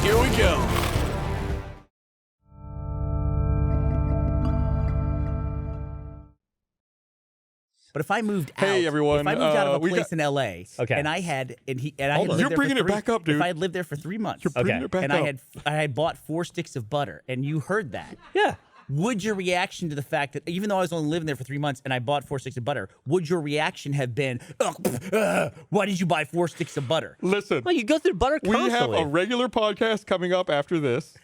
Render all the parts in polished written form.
Here we go. But if I moved out, Hey, everyone, if I moved out of a we place got- in LA, Okay. and I had lived You're there bringing for it back up, dude. If I had lived there for 3 months, You're bringing Okay. it back and up. I had bought 4 sticks of butter, and you heard that, Yeah. would your reaction to the fact that even though I was only living there for 3 months and I bought 4 sticks of butter, would your reaction have been, why did you buy 4 sticks of butter? Listen, Well, you go through butter we constantly. have a regular podcast coming up after this.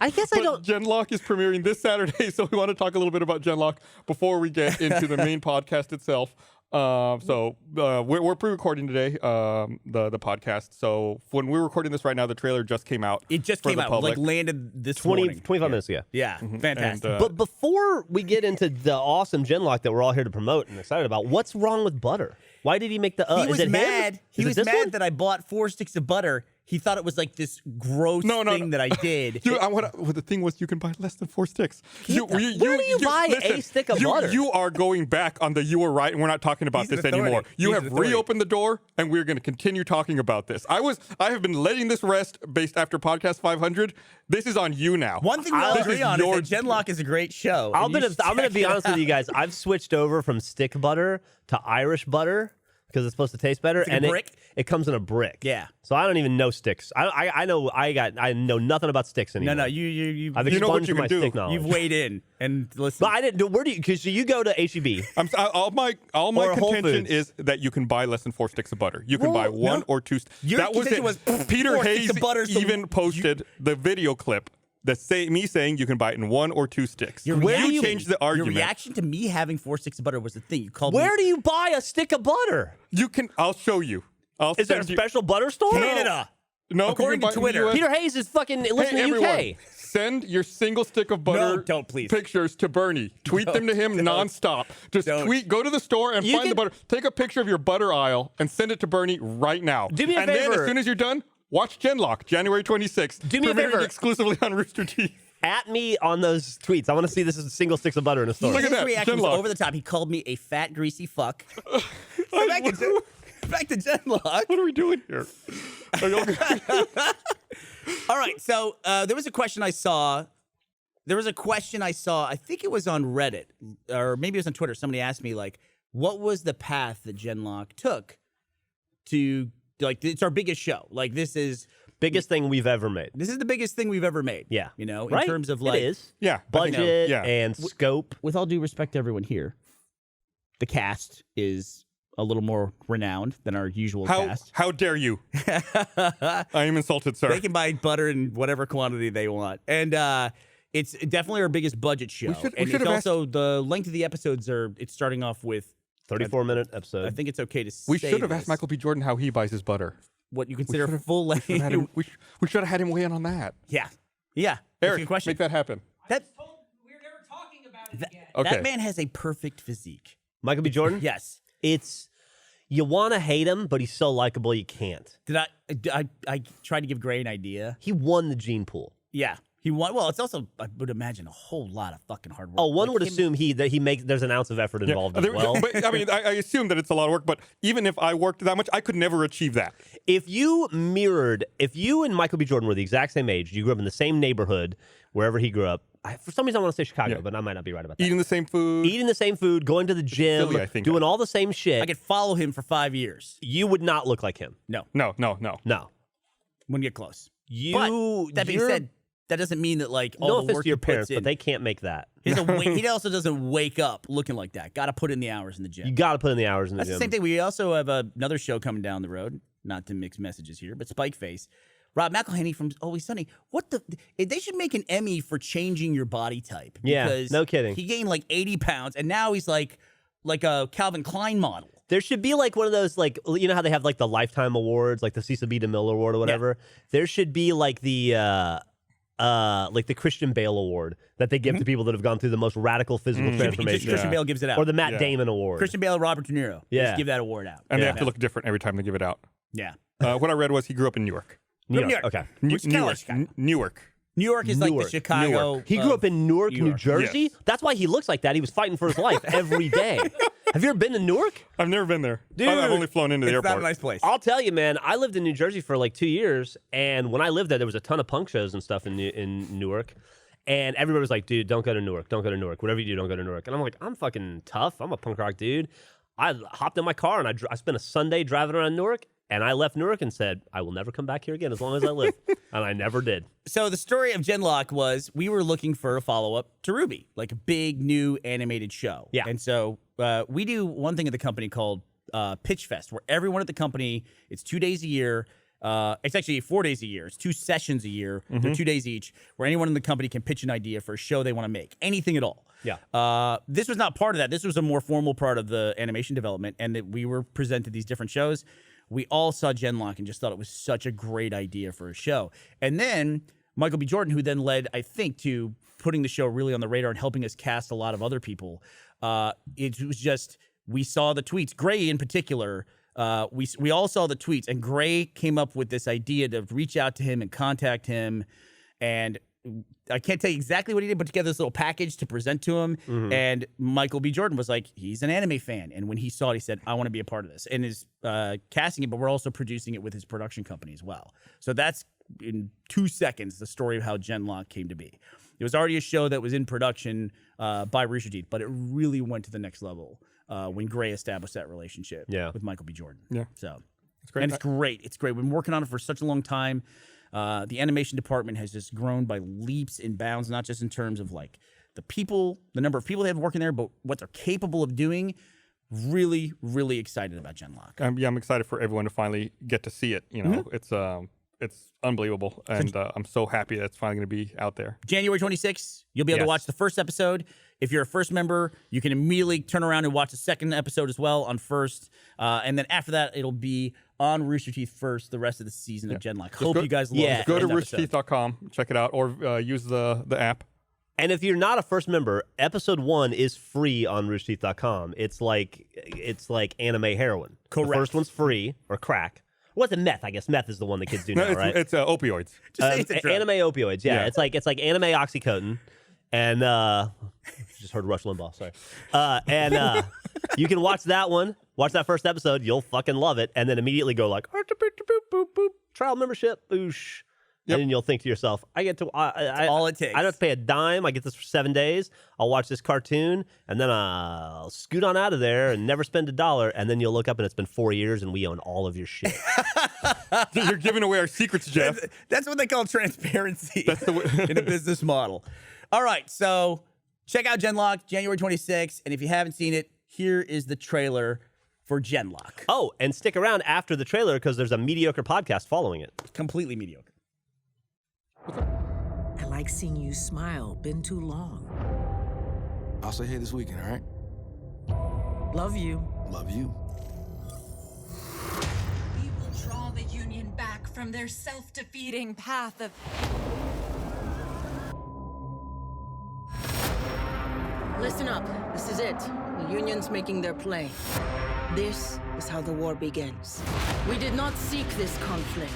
I guess I But don't. Genlock is premiering this Saturday, so we want to talk a little bit about Genlock before we get into the main podcast itself. We're pre-recording today, the podcast. So when we're recording this right now, the trailer just came out. It just for came the out, public. landed this 25 morning. minutes ago. Yeah, fantastic. And, But before we get into the awesome Genlock that we're all here to promote and excited about, what's wrong with butter? Why did he make the? he Is was it him? mad. He Is it was this mad one? that I bought 4 sticks of butter. He thought it was like this gross thing that I did. Dude, the thing was, you can buy less than 4 sticks. Where do you buy a stick of butter? You are going back on the you were right, and we're not talking about He's an this anymore. authority. You He's have an authority. reopened the door, and we're going to continue talking about this. I have been letting this rest based after podcast 500. This is on you now. One thing we all This agree is on is your- that Genlock is a great show. I'm and you gonna should check be it honest with out. you guys. I've switched over from stick butter to Irish butter because it's supposed to taste better, like a and brick? it comes in a brick. Yeah. So I don't even know sticks. I know nothing about sticks anymore. No, you I've You know what expunged you my can do? stick knowledge. you've weighed in and listen. But I didn't. Where do you? Because you go to HEB. All my Or Whole contention Foods. is that you can buy less than 4 sticks of butter. You can buy 1 or 2. Your That was it. contention was, Peter 4 sticks Hayes of butter is the- even posted the video clip me saying you can buy it in 1 or 2 sticks. Your You reaction- changed the argument. Your reaction to me having 4 sticks of butter was the thing. You called Where me do you buy a stick of butter? You can. I'll show you. Is there a send you- special butter store? Canada. No, According you to can buy it in the Twitter. US. Peter Hayes is fucking listening Hey, to everyone, UK. send your single stick of butter don't, please. pictures to Bernie. Tweet them to him nonstop. Just Don't. tweet, go to the store and You find the can- butter. Take a picture of your butter aisle and send it to Bernie right now. Do me a and then favor. as soon as you're done, watch Genlock, January 26th. Do me a premiering favor. exclusively on Rooster Teeth. At me on those tweets. I want to see this as single sticks of butter in a store. Look at His that, reaction was Genlock. over the top. He called me a fat, greasy fuck. So back to Genlock. What are we doing here? Are you okay? All right, so there was a question I saw. I think it was on Reddit, or maybe it was on Twitter. Somebody asked me, like, what was the path that Genlock took to, like, it's our biggest show. Like, this is Biggest thing we've ever made. the biggest thing we've ever made. Yeah. You know, Right? in terms of, like, it is. Yeah. I think so. Budget Yeah. and scope. with all due respect to everyone here, the cast is a little more renowned than our usual cast. How dare you? I am insulted, sir. They can buy butter in whatever quantity they want. And it's definitely our biggest budget show. We should and have it's also the length of the episodes it's starting off with 34-minute episode. I think it's okay to say We should have asked this. Michael B. Jordan how he buys his butter. What you consider should've- full length. We should have had him weigh in on that. Yeah. Yeah. That's a Eric, good question. make that happen. That, We're never talking about it again. Okay. that man has a perfect physique. Michael B. Jordan? Yes. It's, you want to hate him, but he's so likable you can't. Did I tried to give Gray an idea. He won the gene pool. Yeah. He won. Well, it's also, I would imagine, a whole lot of fucking hard work. Oh, one Like would him- assume there's an ounce of effort involved as well. But I mean, I assume that it's a lot of work. But even if I worked that much, I could never achieve that. If you and Michael B. Jordan were the exact same age, you grew up in the same neighborhood, wherever he grew up. For some reason, I want to say Chicago, Yeah. but I might not be right about that. Eating the same food. Eating the same food, going to the gym, Philly, I think. doing all the same shit. I could follow him for 5 years. You would not look like him. No. No. No. Wouldn't get close. You. But that being you're- said, that doesn't mean that, like, all no the offense work to your he puts parents, in, but they can't make that. he also doesn't wake up looking like that. Got to put in the hours in the gym. You got to put in the hours in the That's gym. the same thing. We also have another show coming down the road. Not to mix messages here, but Spike Face. Rob McElhenney from Always Sunny. They should make an Emmy for changing your body type. Yeah, Because no kidding. He gained like 80 pounds, and now he's like a Calvin Klein model. There should be like one of those, like, you know how they have like the Lifetime Awards, like the Cecil B. DeMille Award or whatever? There should be like the Christian Bale Award that they give to people that have gone through the most radical physical transformation. Christian Bale gives it out. Or the Matt Yeah. Damon Award. Christian Bale, Robert De Niro. Yeah. Just give that award out. And they have to look different every time they give it out. Yeah. What I read was he grew up in Newark. New New York. York. Okay. Which is kinda like Chicago. Newark. New York is like the Newark, Chicago. Newark. He grew up in Newark, New New York. Jersey. Yes. That's why he looks like that. He was fighting for his life every day. Have you ever been to Newark? I've never been there. Dude, I've only flown into the It's airport. not a nice place. I'll tell you, man. I lived in New Jersey for like 2 years, and when I lived there was a ton of punk shows and stuff in Newark. And everybody was like, dude, don't go to Newark. Don't go to Newark. Whatever you do, don't go to Newark. And I'm like, I'm fucking tough. I'm a punk rock dude. I hopped in my car and I spent a Sunday driving around Newark. And I left Newark and said, I will never come back here again as long as I live. And I never did. So the story of Genlock was we were looking for a follow-up to Ruby, like a big new animated show. Yeah. And so we do one thing at the company called Pitch Fest, where everyone at the company, it's 2 days a year. It's actually 4 days a year. It's 2 sessions a year. They're 2 days each, where anyone in the company can pitch an idea for a show they want to make, anything at all. Yeah. This was not part of that. This was a more formal part of the animation development, and that we were presented these different shows. We all saw Genlock and just thought it was such a great idea for a show. And then Michael B. Jordan, who then led, I think, to putting the show really on the radar and helping us cast a lot of other people. It was just, we saw the tweets. Gray in particular, we all saw the tweets, and Gray came up with this idea to reach out to him and contact him. And I can't tell you exactly what he did, put together this little package to present to him. And Michael B. Jordan was like, he's an anime fan. And when he saw it, he said, I want to be a part of this. And is casting it, but we're also producing it with his production company as well. So that's, in 2 seconds, the story of how Genlock came to be. It was already a show that was in production by Rooster Teeth, but it really went to the next level when Gray established that relationship with Michael B. Jordan. Yeah. So It's great. And it's great. It's great. We've been working on it for such a long time. The animation department has just grown by leaps and bounds, not just in terms of like the people, the number of people they have working there, but what they're capable of doing. Really, really excited about Genlock. I'm excited for everyone to finally get to see it. You know, it's unbelievable, and I'm so happy that it's finally going to be out there. January 26th, you'll be able to watch the first episode. If you're a first member, you can immediately turn around and watch the second episode as well on first. And then after that, it'll be on Rooster Teeth first the rest of the season of Genlock. Hope you guys love it. Go to roosterteeth.com, check it out, or use the app. And if you're not a first member, episode 1 is free on roosterteeth.com. It's like anime heroin. Correct. The first one's free, or crack. What's it? Meth, I guess. Meth is the one that kids do now, right? It's opioids. Just say it's a drug. Anime opioids, yeah. It's like anime oxycodone. And just heard Rush Limbaugh, sorry. And you can watch that one, watch that first episode, you'll fucking love it, and then immediately go like, trial membership, boosh. And then you'll think to yourself, I get to, all it takes. I don't have to pay a dime. I get this for 7 days. I'll watch this cartoon, and then I'll scoot on out of there and never spend $1. And then you'll look up and it's been 4 years and we own all of your shit. You're giving away our secrets, Jeff. That's what they call transparency in a business model. All right, so check out Genlock, January 26th. And if you haven't seen it, here is the trailer for Genlock. Oh, and stick around after the trailer because there's a mediocre podcast following it. Completely mediocre. I like seeing you smile. Been too long. I'll say hey this weekend, all right? Love you. Love you. We will draw the Union back from their self-defeating path of... Listen up. This is it. The Union's making their play. This is how the war begins. We did not seek this conflict,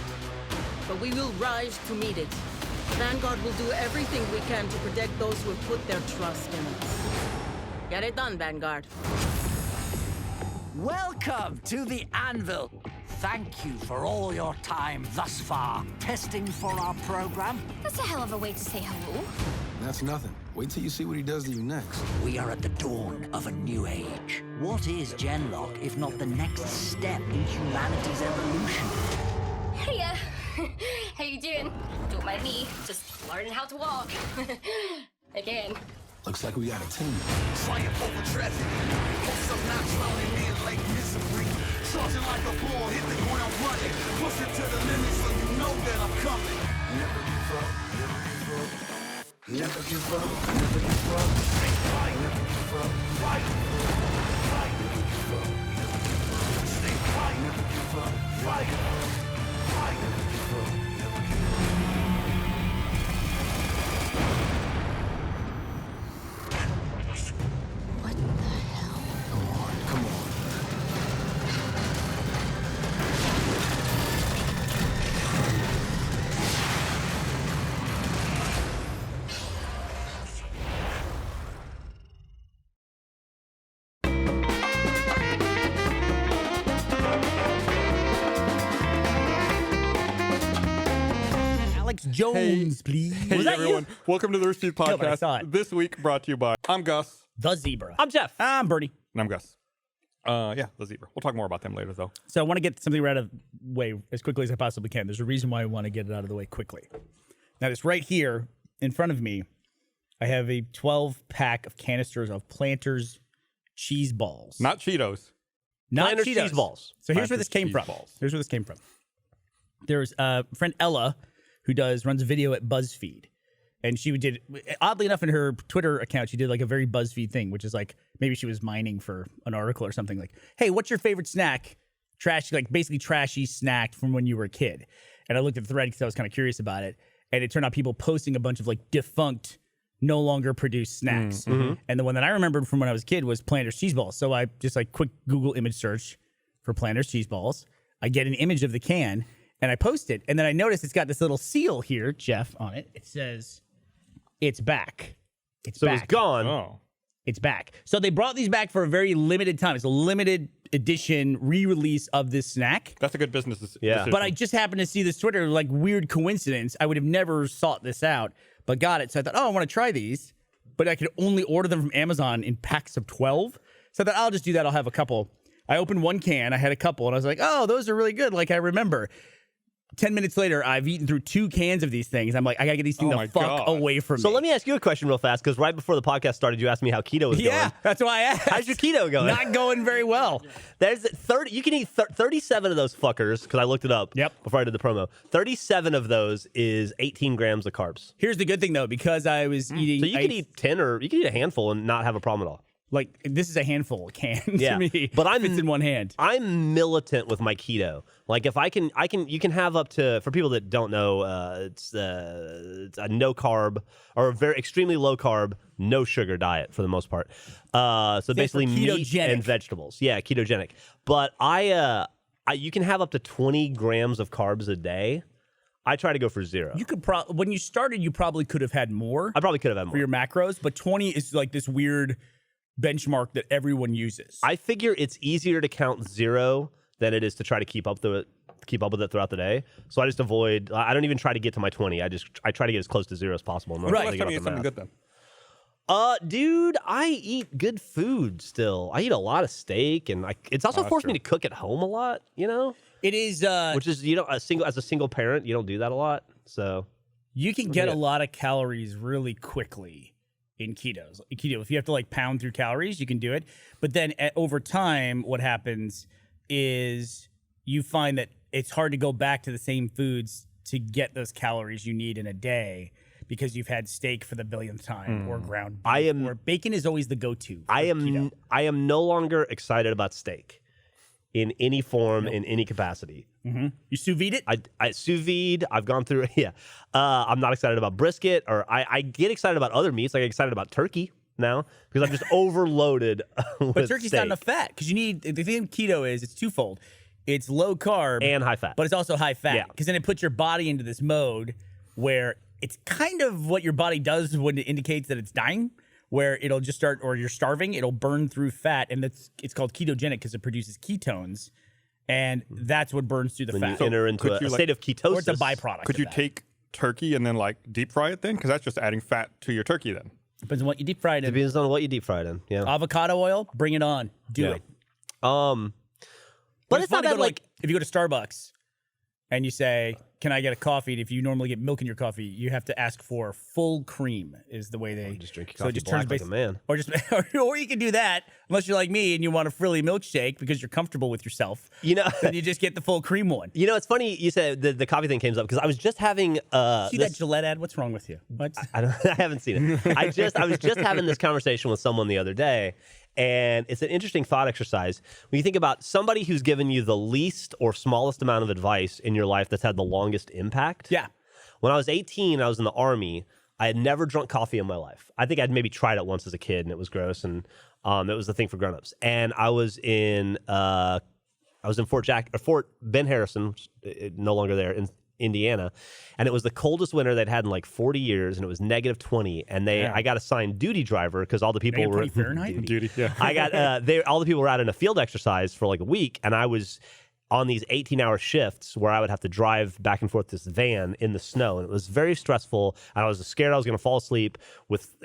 but we will rise to meet it. Vanguard will do everything we can to protect those who have put their trust in us. Get it done, Vanguard. Welcome to the Anvil. Thank you for all your time thus far testing for our program. That's a hell of a way to say hello. That's nothing. Wait till you see what he does to you next. We are at the dawn of a new age. What is Genlock if not the next step in humanity's evolution? Hey, how you doing? Don't mind me, just learning how to walk. Again. Looks like we got a team. Flying over traffic. Post up not drowning in like misery. Charging like a bull, hit the ground running. Push it to the limit so you know that I'm coming. Never give up, never give up. Never give up, never give up. Stay fight. Never give up. Fight. Fight. Never give up, never give up. Stay fight. Never give up. Fight. Fight. Never give up, never give up. What the hell? Come on, come on. Jones, please. Hey, everyone. Welcome to the Rooster Teeth but I saw podcast. it. This week brought to you by I'm Gus. The Zebra. I'm Jeff. I'm Bernie. And I'm Gus. Yeah, the zebra. We'll talk more about them later, though. So I want to get something right out of the way as quickly as I possibly can. There's a reason why I want to get it out of the way quickly. Now, it's right here in front of me. I have a 12-pack of canisters of Planters cheese balls. Not Cheetos. Not Planters Cheetos. cheese balls. So here's where Planters this came cheese from. balls. Here's where this came from. There's a friend Ella who runs a video at BuzzFeed. And she did, oddly enough, in her Twitter account, she did like a very BuzzFeed thing, which is like maybe she was mining for an article or something like, hey, what's your favorite snack? Basically trashy snack from when you were a kid. And I looked at the thread because I was kind of curious about it. And it turned out people posting a bunch of like defunct, no longer produced snacks. Mm-hmm. And the one that I remembered from when I was a kid was Planters cheese balls. So I just like quick Google image search for Planters cheese balls. I get an image of the can and I post it. And then I noticed it's got this little seal here, Jeff, on it. It says, it's back. It's back. It's gone. Oh. It's back. So they brought these back for a very limited time. It's a limited edition re-release of this snack. That's a good business Yeah. decision. But I just happened to see this Twitter, like, weird coincidence. I would have never sought this out, but got it. So I thought, I want to try these. But I could only order them from Amazon in packs of 12. So I thought, I'll just do that. I'll have a couple. I opened one can. I had a couple. And I was like, oh, those are really good. Like, I remember. 10 minutes later, I've eaten through 2 cans of these things. I'm like, I got to get these things the fuck away from me. So let me ask you a question real fast, because right before the podcast started, you asked me how keto was going. Yeah, that's why I asked. How's your keto going? Not going very well. There's 30. You can eat 37 of those fuckers, because I looked it up before I did the promo. 37 of those is 18 grams of carbs. Here's the good thing, though, because I was eating... So you can eat 10 or you can eat a handful and not have a problem at all. Like, this is a handful of cans Yeah, to me. but fits in one hand. I'm militant with my keto. Like, if you can have up to, for people that don't know, it's a no carb or a very extremely low carb, no sugar diet for the most part. So basically meat and vegetables. Yeah, ketogenic. But you can have up to 20 grams of carbs a day. I try to go for 0. You could when you started, you probably could have had more. I probably could have had more for your macros, but 20 is like this weird benchmark that everyone uses. I figure it's easier to count 0 than it is to try to keep up with it throughout the day. So I just avoid. I don't even try to get to my 20. I try to get as close to 0 as possible. Right. Last time you ate something good then? Dude, I eat good food still. I eat a lot of steak, and it's also forced me to cook at home a lot. You know, it is which is as a single parent, you don't do that a lot. So you can get a lot of calories really quickly in keto. If you have to like pound through calories, you can do it. But then over time, what happens is you find that it's hard to go back to the same foods to get those calories you need in a day because you've had steak for the billionth time or ground beef. Or bacon is always the go-to. I am no longer excited about steak in any form, in any capacity. Mm-hmm. You sous vide it? I sous vide. I've gone through. Yeah. I'm not excited about brisket, or I get excited about other meats. I get excited about turkey now because I'm just overloaded. But turkey's not enough fat because you need. The thing with keto is it's twofold. It's low carb and high fat, but it's also high fat because then it puts your body into this mode where it's kind of what your body does when it indicates that it's dying. Where it'll just start, or you're starving, it'll burn through fat, and it's called ketogenic because it produces ketones. And that's what burns through the when fat. You enter into a state of ketosis. Or it's a byproduct. Could you take turkey and then like deep fry it then? Because that's just adding fat to your turkey then. Depends on what you deep fried in. Depends on what you deep fried in. Yeah. Avocado oil, bring it on. Do it. But it's not that like if you go to Starbucks and you say, "Can I get a coffee?" And if you normally get milk in your coffee, you have to ask for full cream. Is the way they just drink your coffee black like a man. Or just or you can do that unless you're like me and you want a frilly milkshake because you're comfortable with yourself. You know, then you just get the full cream one. You know, it's funny you said the coffee thing came up because I was just having see that Gillette ad? What's wrong with you? What? I haven't seen it. I was just having this conversation with someone the other day. And it's an interesting thought exercise. When you think about somebody who's given you the least or smallest amount of advice in your life that's had the longest impact. Yeah. When I was 18, I was in the Army. I had never drunk coffee in my life. I think I'd maybe tried it once as a kid, and it was gross, and it was the thing for grown-ups. And I was in Fort Ben Harrison, which is no longer there, in Indiana, and it was the coldest winter they'd had in like 40 years, and it was -20. And I got assigned duty driver because all the people were Fahrenheit duty. Yeah, I got all the people were out in a field exercise for like a week, and I was on these 18-hour shifts where I would have to drive back and forth this van in the snow. And it was very stressful. And I was scared I was going to fall asleep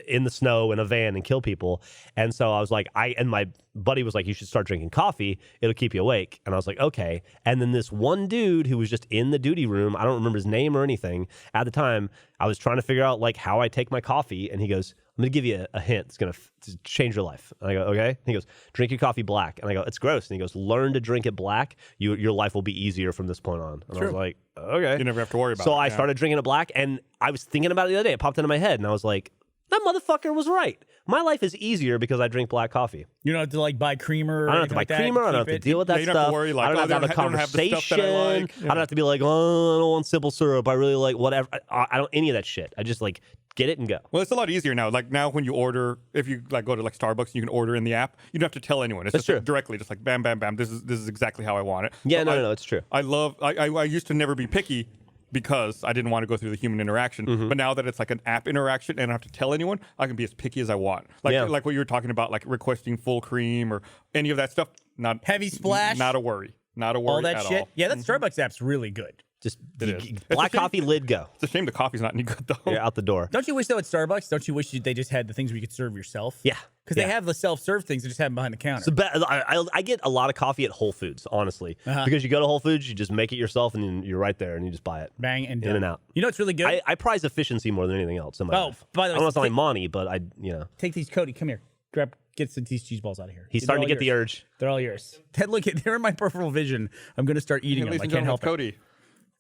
in the snow in a van and kill people. And so I was like, and my buddy was like, you should start drinking coffee. It'll keep you awake. And I was like, okay. And then this one dude who was just in the duty room, I don't remember his name or anything. At the time, I was trying to figure out like how I take my coffee. And he goes, I'm going to give you a hint. It's going to change your life. And I go, okay. And he goes, drink your coffee black. And I go, it's gross. And he goes, learn to drink it black. Your life will be easier from this point on. And I was like, okay. You never have to worry about it. So I started drinking it black, and I was thinking about it the other day. It popped into my head, and I was like, that motherfucker was right. My life is easier because I drink black coffee. You don't have to like buy creamer. I don't have to buy creamer. I don't have to deal with that you stuff. don't have to worry, like, I don't have to have a conversation. I don't have to be like, oh, I don't want simple syrup. I really like whatever. I don't any of that shit. I just like get it and go. Well, it's a lot easier now. Like now when you order, if you like go to like Starbucks, you can order in the app. You don't have to tell anyone. It's That's just true. Like, directly, just like bam, bam, bam. This is exactly how I want it. Yeah, So no, it's true. I used to never be picky because I didn't want to go through the human interaction. But now that it's like an app interaction and I don't have to tell anyone, I can be as picky as I want. Like what you were talking about, like requesting full cream or any of that stuff. Not heavy splash. Not a worry. Not a worry all that at shit. all. Yeah, that Starbucks app's really good. Just is. black It's a shame- coffee lid go. It's a shame the coffee's not any good though. You're out the door. Don't you wish though at Starbucks? Don't you wish they just had the things where you could serve yourself? Yeah. Because they have the self-serve things. They just have them behind the counter. So I get a lot of coffee at Whole Foods, honestly, because you go to Whole Foods, you just make it yourself, and you're right there, and you just buy it. Bang and in done. and out. You know what's really good? I prize efficiency more than anything else in my life. By the way, I don't want to sound like Monty, but take these, Cody. Come here. Get these cheese balls out of here. He's starting to get the urge. They're all yours. Ted, look, they're in my peripheral vision. I'm going to start eating them. Ladies I and can't gentlemen, help it. Cody.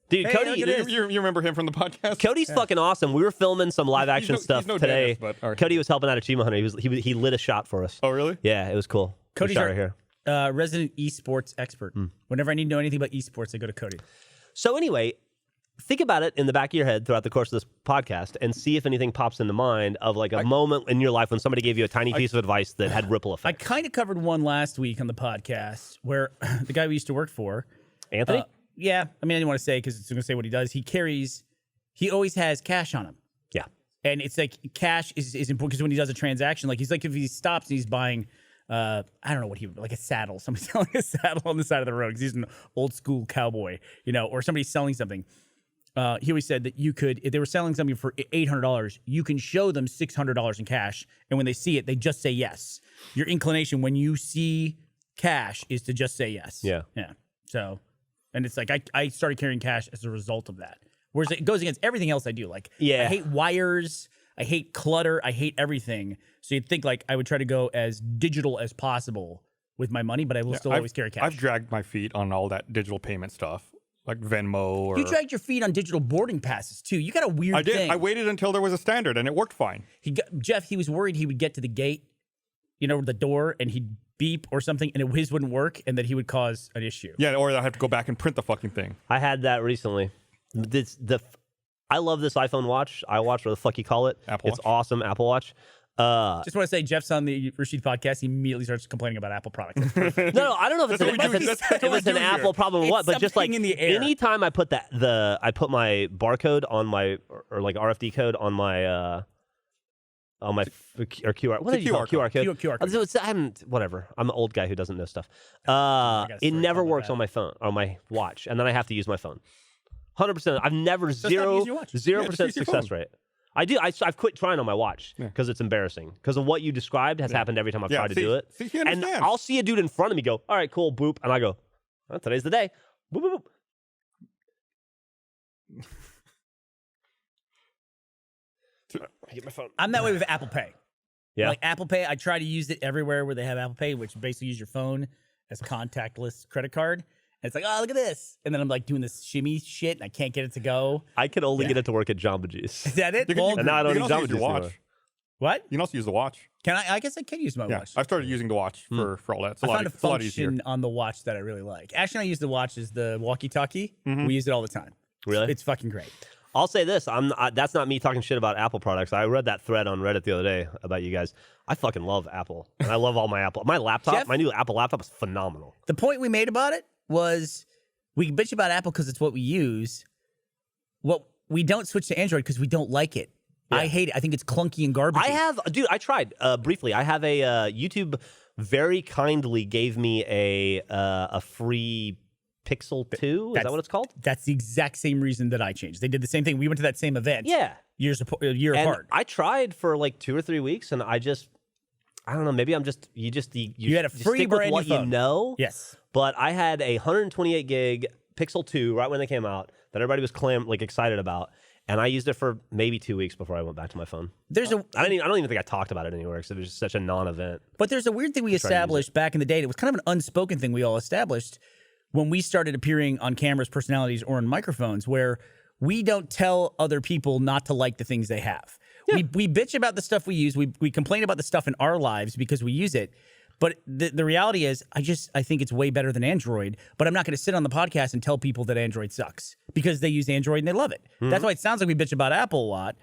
Dude, Hey, Cody, look at this. You remember him from the podcast? Cody's fucking awesome. We were filming some live action stuff no today. Dennis, but, all right. Cody was helping out Achievement Hunter. He lit a shot for us. Oh, really? Yeah, it was cool. Cody's shot our right here. Resident esports expert. Whenever I need to know anything about esports, I go to Cody. So anyway, think about it in the back of your head throughout the course of this podcast and see if anything pops into mind of like a moment in your life when somebody gave you a tiny piece of advice that had ripple effect. I kind of covered one last week on the podcast where the guy we used to work for, Anthony? Yeah, I mean, I didn't want to say because it's going to say what he does. He always has cash on him. Yeah. And it's like cash is important because when he does a transaction, like he's like if he stops and he's buying, I don't know what like a saddle. Somebody's selling a saddle on the side of the road because he's an old school cowboy, or somebody's selling something. He always said that you could, if they were selling something for $800, you can show them $600 in cash. And when they see it, they just say yes. Your inclination when you see cash is to just say yes. Yeah. Yeah. So, and it's like, I started carrying cash as a result of that. Whereas it goes against everything else I do. Like, I hate wires. I hate clutter. I hate everything. So you'd think like I would try to go as digital as possible with my money, but I will still always carry cash. I've dragged my feet on all that digital payment stuff. Like Venmo or... You dragged your feet on digital boarding passes, too. You got a weird thing. I waited until there was a standard, and it worked fine. Jeff, he was worried he would get to the gate, the door, and he'd beep or something, and his wouldn't work, and that he would cause an issue. Yeah, or I'd have to go back and print the fucking thing. I had that recently. I love this iPhone watch. iWatch, what the fuck you call it. Apple It's Watch. awesome. Apple Watch. Just want to say, Jeff's on the Rooster Teeth podcast. He immediately starts complaining about Apple products. No, I don't know if it's an Apple problem or what, but just like in the air. anytime I put I put my barcode on my or like RFD code on my or QR. What do you call it? QR code? QR code. Whatever. I'm an old guy who doesn't know stuff. It never works on my phone or my watch, and then I have to use my phone. 100%. I've never stop using your watch. 0% success rate. I do. I've quit trying on my watch because it's embarrassing. Because of what you described has happened every time I've tried to do it. See, he and understands. I'll see a dude in front of me go, all right, cool, boop. And I go, well, today's the day. Boop, boop, boop. Get my phone. I'm that way with Apple Pay. Yeah. Like Apple Pay, I try to use it everywhere where they have Apple Pay, which basically use your phone as contactless credit card. And it's like, oh, look at this. And then I'm like doing this shimmy shit, and I can't get it to go. I can only get it to work at Jamba Juice. Is that it? You can, And now I don't you need can also Jamba use your Juice watch. anymore. What? You can also use the watch. Can I? I guess I can use my watch. I've started using the watch for all that. It's I found a it's a lot easier. function on the watch that I really like. Actually, I use the watch as the walkie-talkie. We use it all the time. Really? It's fucking great. I'll say this. That's not me talking shit about Apple products. I read that thread on Reddit the other day about you guys. I fucking love Apple. And I love all my Apple. My laptop, Jeff? my new Apple laptop is phenomenal. The point we made about it was we bitch about Apple because it's what we use. What we don't switch to Android because we don't like it. Yeah. I hate it. I think it's clunky and garbage. I tried briefly. I have a YouTube very kindly gave me a free Pixel 2. Is that what it's called? That's the exact same reason that I changed. They did the same thing. We went to that same event. Yeah. A year apart. I tried for like 2 or 3 weeks, and I don't know. Maybe I'm just you had a free stick with brand what new you phone. know. Yes. But I had a 128 gig Pixel 2 right when they came out that everybody was excited about, and I used it for maybe 2 weeks before I went back to my phone. I don't even think I talked about it anywhere because it was just such a non-event. But there's a weird thing we established back in the day. It was kind of an unspoken thing we all established when we started appearing on cameras, personalities, or on microphones, where we don't tell other people not to like the things they have. Yeah. We bitch about the stuff we use. We complain about the stuff in our lives because we use it. But the reality is, I think it's way better than Android. But I'm not going to sit on the podcast and tell people that Android sucks because they use Android and they love it. Mm-hmm. That's why it sounds like we bitch about Apple a lot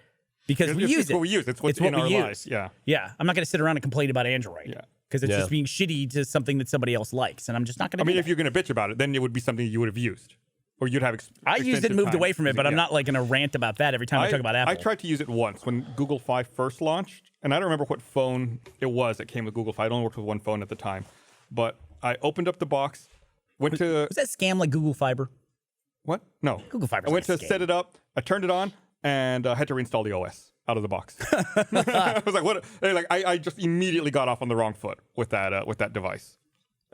because we use it. It's what we use. It's what's in our lives. Yeah. Yeah. I'm not going to sit around and complain about Android. Yeah. Because it's just being shitty to something that somebody else likes, and I'm just not going to. I mean, if you're going to bitch about it, then it would be something you would have used, or you'd have. I used it and moved away from it, but I'm not like going to rant about that every time I talk about Apple. I tried to use it once when Google Fi first launched, and I don't remember what phone it was that came with Google Fi. I only worked with one phone at the time, but I opened up the box, went to. Was that scam like Google Fiber? What? No. Google Fiber. I went to set it up. I turned it on and had to reinstall the OS out of the box. I was like, "What?" I just immediately got off on the wrong foot with that device.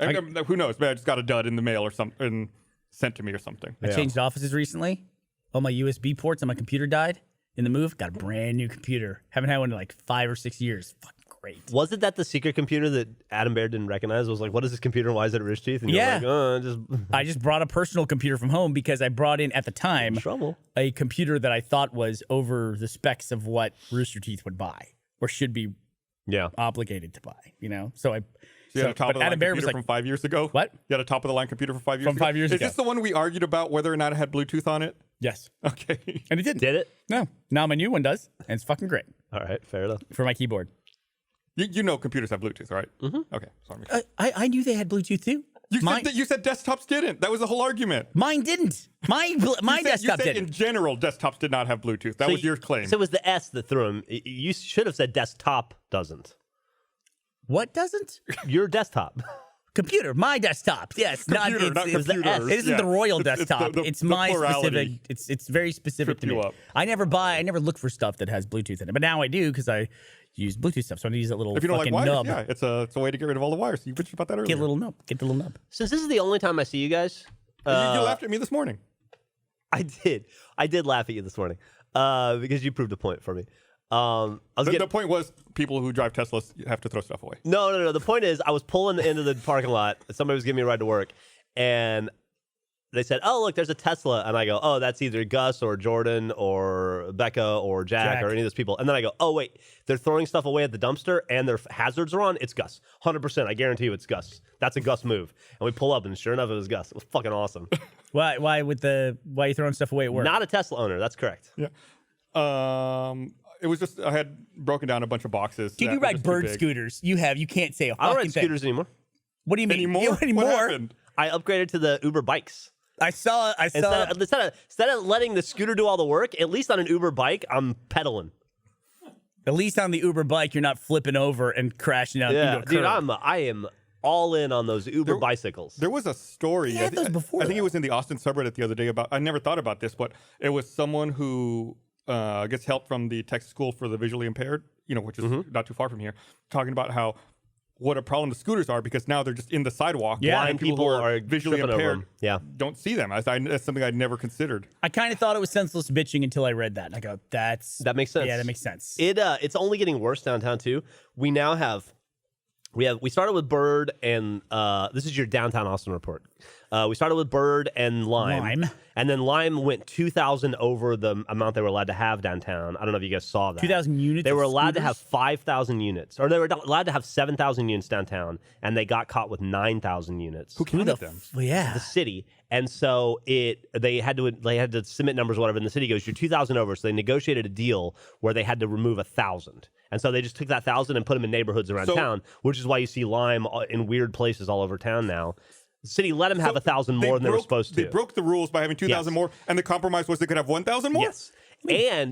Who knows? Maybe I just got a dud in the mail or something sent to me or something. I changed offices recently. All my USB ports on my computer died in the move. Got a brand new computer. Haven't had one in like 5 or 6 years. Fucking great. Was it that the secret computer that Adam Baird didn't recognize? It was like, what is this computer? Why is it at Rooster Teeth? And you're like, I just brought a personal computer from home because I brought in at the time a computer that I thought was over the specs of what Rooster Teeth would buy or should be obligated to buy. You know, so I. You had a top of the line computer from 5 years ago? What? You had a top of the line computer from 5 years ago? From 5 years ago. Is this the one we argued about whether or not it had Bluetooth on it? Yes. Okay. And it didn't. Did it? No. Now my new one does, and it's fucking great. All right, fair enough. For my keyboard. You know computers have Bluetooth, right? Mm-hmm. Okay. Sorry. I knew they had Bluetooth too. You said desktops didn't. That was the whole argument. Mine didn't. My desktop didn't. In general, desktops did not have Bluetooth. That was your claim. So it was the S that threw him. You should have said desktop doesn't. What doesn't? Your desktop. Computer, my desktop. Yes, not computers. It isn't the royal desktop. It's my specific. It's very specific to me. I never look for stuff that has Bluetooth in it, but now I do because I use Bluetooth stuff. So I use that little fucking nub. Yeah, it's a way to get rid of all the wires. You bitched about that earlier. Get the little nub. Since this is the only time I see you guys, you laughed at me this morning. I did laugh at you this morning because you proved a point for me. The point was people who drive Teslas have to throw stuff away. No. The point is I was pulling into the parking lot. Somebody was giving me a ride to work, and they said, "Oh, look, there's a Tesla." And I go, "Oh, that's either Gus or Jordan or Becca or Jack or any of those people." And then I go, "Oh, wait, they're throwing stuff away at the dumpster and their hazards are on. It's Gus. 100%. I guarantee you it's Gus. That's a Gus move." And we pull up, and sure enough, it was Gus. It was fucking awesome. Why are you throwing stuff away at work? Not a Tesla owner. That's correct. Yeah. It was just I had broken down a bunch of boxes. Dude, you ride bird scooters. You can't say a fucking I don't ride thing. scooters anymore. What do you mean? Anymore? What happened? I upgraded to the Uber bikes. I saw. Instead of letting the scooter do all the work, at least on an Uber bike, I'm pedaling. At least on the Uber bike, you're not flipping over and crashing out into a curb. Dude, I am all in on those Uber bicycles. There was a story. I those before. I think it was in the Austin subreddit the other day about. I never thought about this, but it was someone who gets help from the Texas School for the Visually Impaired, which is not too far from here, talking about what a problem the scooters are because now they're just in the sidewalk. Yeah, blind people who are visually impaired don't see them. That's something I'd never considered. I kind of thought it was senseless bitching until I read that. And I go, that makes sense. Yeah, that makes sense. It's only getting worse downtown too. We now have we started with Bird and this is your downtown Austin report. We started with Bird and Lime. And then Lime went 2,000 over the amount they were allowed to have downtown. I don't know if you guys saw that. 2,000 units. They were allowed to have 5,000 units, or they were allowed to have 7,000 units downtown, and they got caught with 9,000 units. Who counted them? The city. And so they had to submit numbers or whatever, and the city goes, "You're 2,000 over." So they negotiated a deal where they had to remove 1,000. And so they just took that 1,000 and put them in neighborhoods around town, which is why you see Lime in weird places all over town now. The city let them have 1,000 more than they were supposed to. They broke the rules by having 2,000 more, and the compromise was they could have 1,000 more? Yes.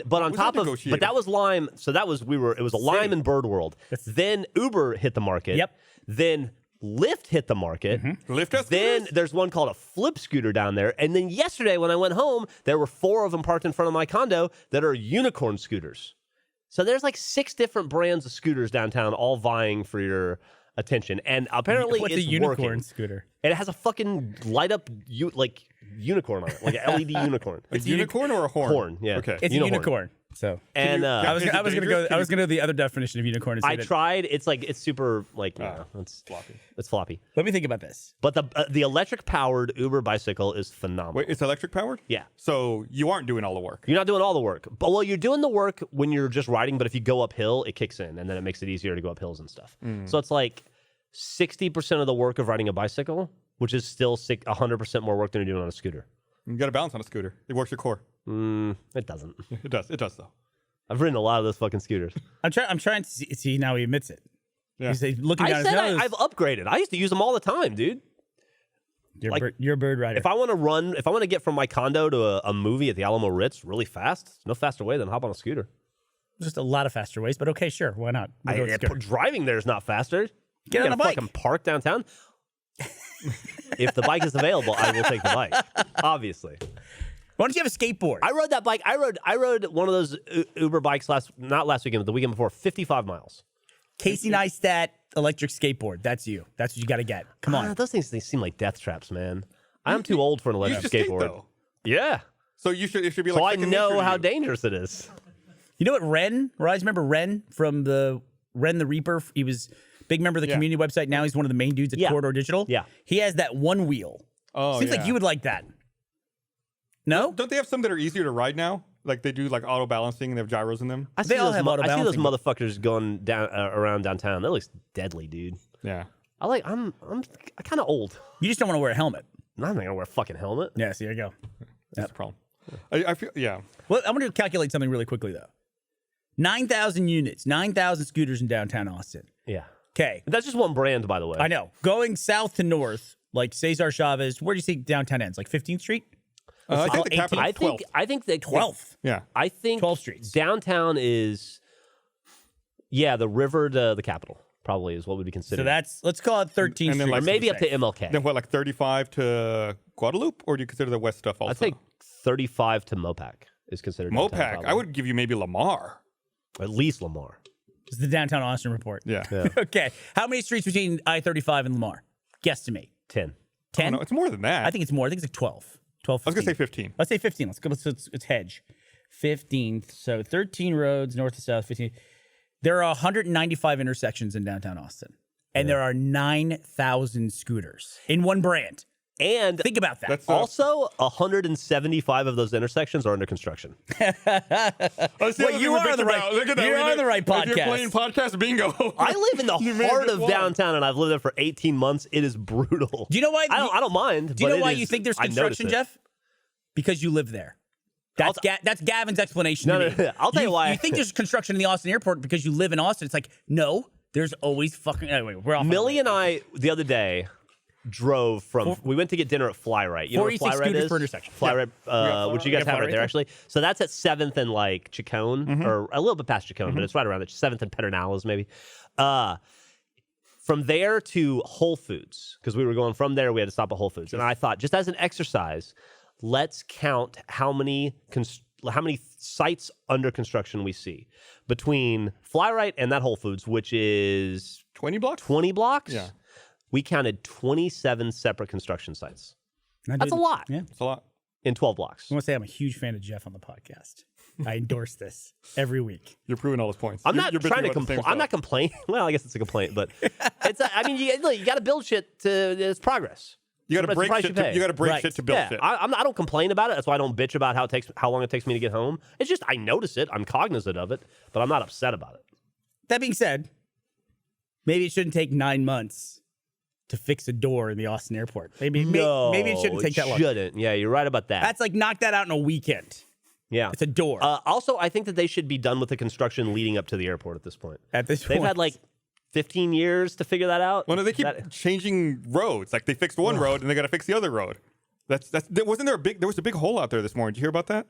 But on top of but that was Lime, so that was it was a Lime and Bird world. Then Uber hit the market. Yep. Then Lyft hit the market. Lyft has Then scooters? there's one called a flip scooter down there. And then yesterday when I went home, there were 4 of them parked in front of my condo that are unicorn scooters. So there's like 6 different brands of scooters downtown, all vying for your attention. And apparently What's it's a unicorn working. scooter? And it has a fucking light up unicorn on it, like an LED unicorn. A unicorn or a horn? Horn, yeah. Okay. It's a unicorn. So And I was Is it gonna dangerous? go. I was gonna go the other definition of unicorn. And say I that- tried. It's super it's floppy. It's floppy. Let me think about this. But the electric powered Uber bicycle is phenomenal. Wait, it's electric powered? Yeah. So you aren't doing all the work. You're not doing all the work. But well, you're doing the work when you're just riding, but if you go uphill, it kicks in and then it makes it easier to go up hills and stuff. So it's like 60% of the work of riding a bicycle, which is still 100% more work than you're doing on a scooter. You got to balance on a scooter. It works your core. It doesn't. It does. It does though. I've ridden a lot of those fucking scooters. I'm trying to see now he admits it. Yeah. He's looking down I his said nose. I've upgraded. I used to use them all the time, dude. You're a bird rider. If I want to get from my condo to a movie at the Alamo Ritz really fast, no faster way than hop on a scooter. Just a lot of faster ways, but okay, sure, why not? We'll go with scooter. Driving there is not faster. Get You on a gotta bike. fucking park downtown. If the bike is available, I will take the bike. Obviously. Why don't you have a skateboard? I rode that bike. I rode one of those Uber bikes not last weekend, but the weekend before, 55 miles. Casey Neistat electric skateboard. That's you. That's what you got to get. Come on. Those things, they seem like death traps, man. I'm too old for an You electric should skate, skateboard. though. Yeah. So it should be like So I second nature know to how you. dangerous it is. You know what Ren? Rise, remember Ren from the Ren the Reaper? He was a big member of the community website. Now he's one of the main dudes at Corridor Digital. Yeah. He has that one wheel. Oh, Seems like yeah. you would like that. No? Don't they have some that are easier to ride now? Like they do like auto balancing and they have gyros in them. I see all those have I see those auto-balancing, but- motherfuckers going down around downtown. That looks deadly, dude. Yeah. I'm kind of old. You just don't want to wear a helmet. I'm not gonna wear a fucking helmet. Yeah, see, there you go. That's the problem. I feel Well, I'm going to calculate something really quickly, though. 9,000 units, 9,000 scooters in downtown Austin. Yeah. Okay. That's just one brand, by the way. I know. Going south to north, like Cesar Chavez, where do you think downtown ends? Like 15th Street? I think the 18th? capital is 12th. I think that 12th. Yeah. I think 12 streets. downtown is the river to the capital probably is what would be considered. So that's, let's call it 13th And then, Street. like, or maybe up to safe. MLK. Then what, like 35 to Guadalupe, or do you consider the west stuff also? I'd say 35 to Mopac is considered downtown, Mopac. probably. I would give you maybe Lamar. At least Lamar. It's the downtown Austin report. Yeah. Okay. How many streets between I-35 and Lamar? Guesstimate. 10. 10? No, it's more than that. I think it's more. I think it's like 12. 12, I was gonna 15. say 15. Let's say 15. Let's go. Let's hedge. 15th. So 13 roads, north to south, 15. There are 195 intersections in downtown Austin. And there are 9,000 scooters in one brand. And Think about that. That's also 175 of those intersections are under construction. Well, you are on the right. Look at that. You're on the right Like, You're podcast. playing podcast bingo. I live in the You made heart this of one. downtown, and I've lived there for 18 months. It is brutal. Do you know why? I don't mind. Do you but know why it you is- think there's I notice construction, it. Jeff? Because you live there. That's Gavin's explanation. No, to me. no. I'll tell you why. You think there's construction in the Austin airport because you live in Austin. It's like, no, there's always fucking. Anyway, we're off. Millie and I, the other day, drove from. We went to get dinner at Fly Right. You know where 486 Fly Right scooters is? per intersection. Fly Right, which you guys Yeah, have Fly right there, Right. actually. So that's at 7th and like Chacon, or a little bit past Chacon, but it's right around it. 7th and Pedernales, maybe. From there to Whole Foods, because we were going from there, we had to stop at Whole Foods. And I thought, just as an exercise, let's count how many sites under construction we see between Fly Right and that Whole Foods, which is 20 blocks? 20 blocks. Yeah. We counted 27 separate construction sites. That's a lot. Yeah. It's a lot. In 12 blocks. I want to say I'm a huge fan of Jeff on the podcast. I endorse this every week. You're proving all those points. I'm not You're bitching trying to about the same complain. I'm not stuff. complaining. Well, I guess it's a complaint, but it's. I mean, you got to build shit to. It's progress. You got to That's the break price shit. you pay. You got to break Right. shit to build Yeah, shit. I don't complain about it. That's why I don't bitch about how long it takes me to get home. It's just I notice it. I'm cognizant of it, but I'm not upset about it. That being said, maybe it shouldn't take 9 months to fix a door in the Austin airport. Maybe it shouldn't take that long. Shouldn't. Yeah, you're right about that. That's like knock that out in a weekend. yeah. It's a door. Also, I think that they should be done with the construction leading up to the airport at this point. At this They've point, had like 15 years to figure that out. Well, no, they keep changing roads. Like they fixed one road and they got to fix the other road. Wasn't there there was a big hole out there this morning. Did you hear about that?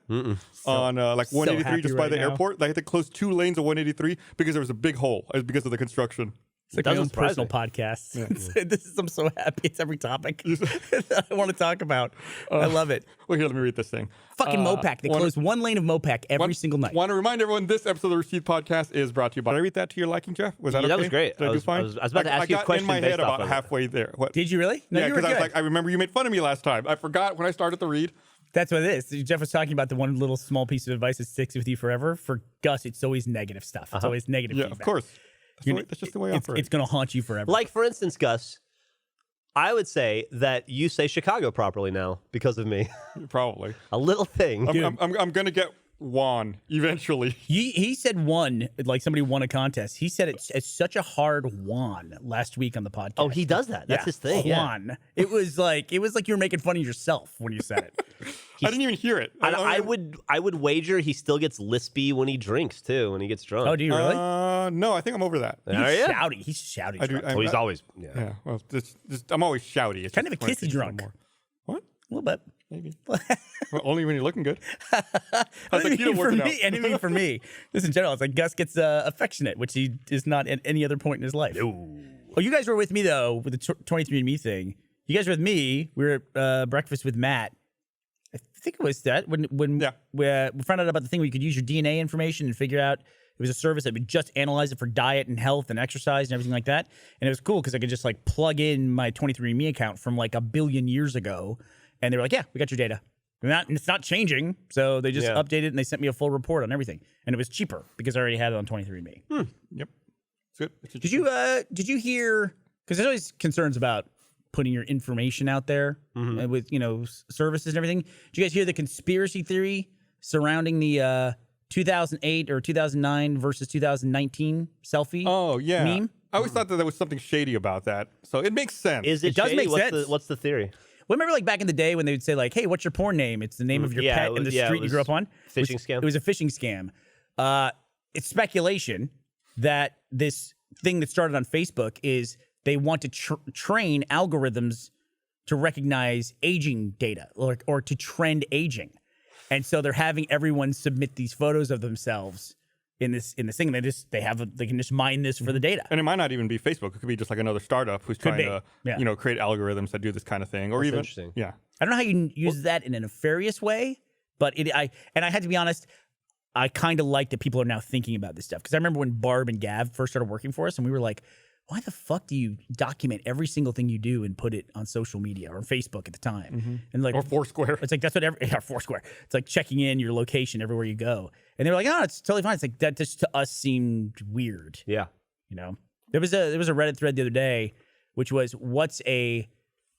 On like 183 happy just by right the now. airport. Like they closed 2 lanes of 183 because there was a big hole. It was because of the construction. It's like my Doesn't own surprise personal me. podcast. I'm so happy. It's every topic that I want to talk about. I love it. Well, here, let me read this thing. Fucking Mopac. They close one lane of Mopac every single night. Want to remind everyone this episode of the Rooster Teeth podcast is brought to you by. Did I read that to your liking, Jeff? Was that okay? That was great. Did I do fine? I was about to ask you a I got question in my based head off about of it. halfway there. What? Did you really? No, Yeah, you were because I was good. like, I remember you made fun of me last time. I forgot when I started to read. That's what it is. Jeff was talking about the one little small piece of advice that sticks with you forever. For Gus, it's always negative stuff. It's always negative Yeah, feedback. of course. That's just the way I operate. It's going to haunt you forever. Like, for instance, Gus, I would say that you say Chicago properly now because of me. Probably. A little thing. I'm going to get Juan eventually. He said one, like somebody won a contest. He said it's such a hard Juan last week on the podcast. Oh, he does that. That's his thing. Yeah. Juan. It was like you were making fun of yourself when you said it. I didn't even hear it. I would wager he still gets lispy when he drinks too, when he gets drunk. Oh, do you really? No, I think I'm over that. He's shouty. He's shouty. I do. drunk. He's always. Yeah. Yeah. Well, I'm always shouty. It's Kind of a just when I kissy think drunk. more. What? A little bit. Maybe. Well, only when you're looking good. How's I the didn't keto mean for working out? me. I didn't mean for me. Just in general, it's like Gus gets affectionate, which he is not at any other point in his life. Oh, you guys were with me though with the 23andMe thing. You guys were with me. We were at breakfast with Matt. I think it was that when we found out about the thing where you could use your DNA information and figure out it was a service that would just analyze it for diet and health and exercise and everything like that. And it was cool because I could just like plug in my 23andMe account from like 1 billion years ago. And they were like, yeah, we got your data. It's not changing. So they just updated it and they sent me a full report on everything. And it was cheaper because I already had it on 23andMe. Yep. It's good. Did you hear, because there's always concerns about putting your information out there with, services and everything. Did you guys hear the conspiracy theory surrounding the 2008 or 2009 versus 2019 selfie meme? I always thought that there was something shady about that. So it makes sense. It does make sense. What's the theory? Well, remember like back in the day when they would say like, hey, what's your porn name? It's the name of your pet and the street you grew up on. Phishing scam. It was a phishing scam. It's speculation that this thing that started on Facebook is they want to train algorithms to recognize aging data or to trend aging. And so they're having everyone submit these photos of themselves in this thing. They can just mine this for the data. And it might not even be Facebook. It could be just like another startup who's trying to, create algorithms that do this kind of thing. Or even, interesting. Yeah. I don't know how you can use that in a nefarious way, but I had to be honest, I kind of like that people are now thinking about this stuff. Because I remember when Barb and Gav first started working for us, and we were like, why the fuck do you document every single thing you do and put it on social media or Facebook at the time? And like, or Foursquare. It's like, that's what Foursquare. It's like checking in your location everywhere you go. And they were like, oh, it's totally fine. It's like, that just to us seemed weird. Yeah. There was a Reddit thread the other day, which was what's a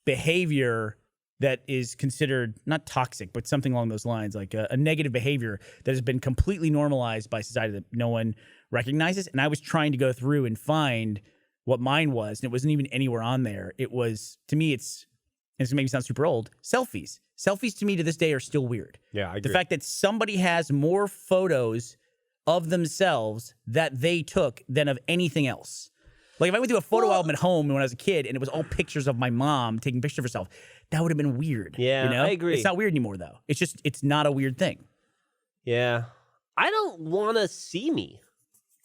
behavior that is considered not toxic, but something along those lines, like a negative behavior that has been completely normalized by society that no one recognizes. And I was trying to go through and find what mine was, and it wasn't even anywhere on there. It was, to me, it's going to make me sound super old, selfies. Selfies to me to this day are still weird. Yeah, I agree. The fact that somebody has more photos of themselves that they took than of anything else. Like if I went through a photo album at home when I was a kid and it was all pictures of my mom taking pictures of herself, that would have been weird. Yeah, I agree. It's not weird anymore though. It's not a weird thing. Yeah. I don't want to see me.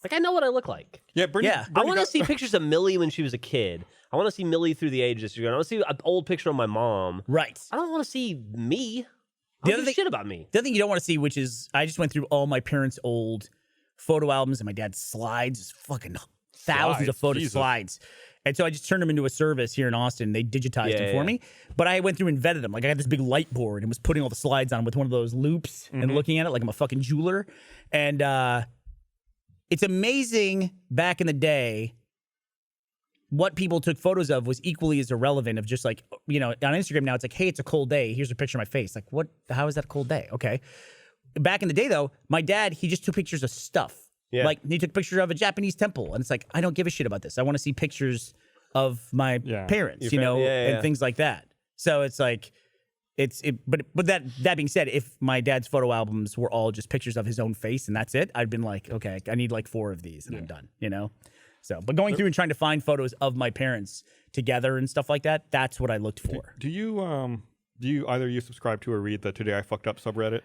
Like I know what I look like. Yeah, I want to see pictures of Millie when she was a kid. I want to see Millie through the ages. I want to see an old picture of my mom. Right. I don't want to see me. The other thing, shit about me. The other thing you don't want to see, which is I just went through all my parents' old photo albums and my dad's slides, just fucking thousands of photo slides. And so I just turned them into a service here in Austin. They digitized them for me. But I went through and vetted them. Like I had this big light board and was putting all the slides on with one of those loops and looking at it like I'm a fucking jeweler. And it's amazing back in the day what people took photos of was equally as irrelevant of just like, on Instagram now it's like, hey, it's a cold day. Here's a picture of my face. Like what? How is that a cold day? Okay. Back in the day though, my dad, he just took pictures of stuff. Yeah. Like he took a picture of a Japanese temple and it's like, I don't give a shit about this. I want to see pictures of my parents, and things like that. So it's like, but that being said, if my dad's photo albums were all just pictures of his own face and that's it, I'd been like, okay, I need like 4 of these and I'm done, So, but going through and trying to find photos of my parents together and stuff like that, that's what I looked for. Do you either you subscribe to or read the Today I Fucked Up subreddit?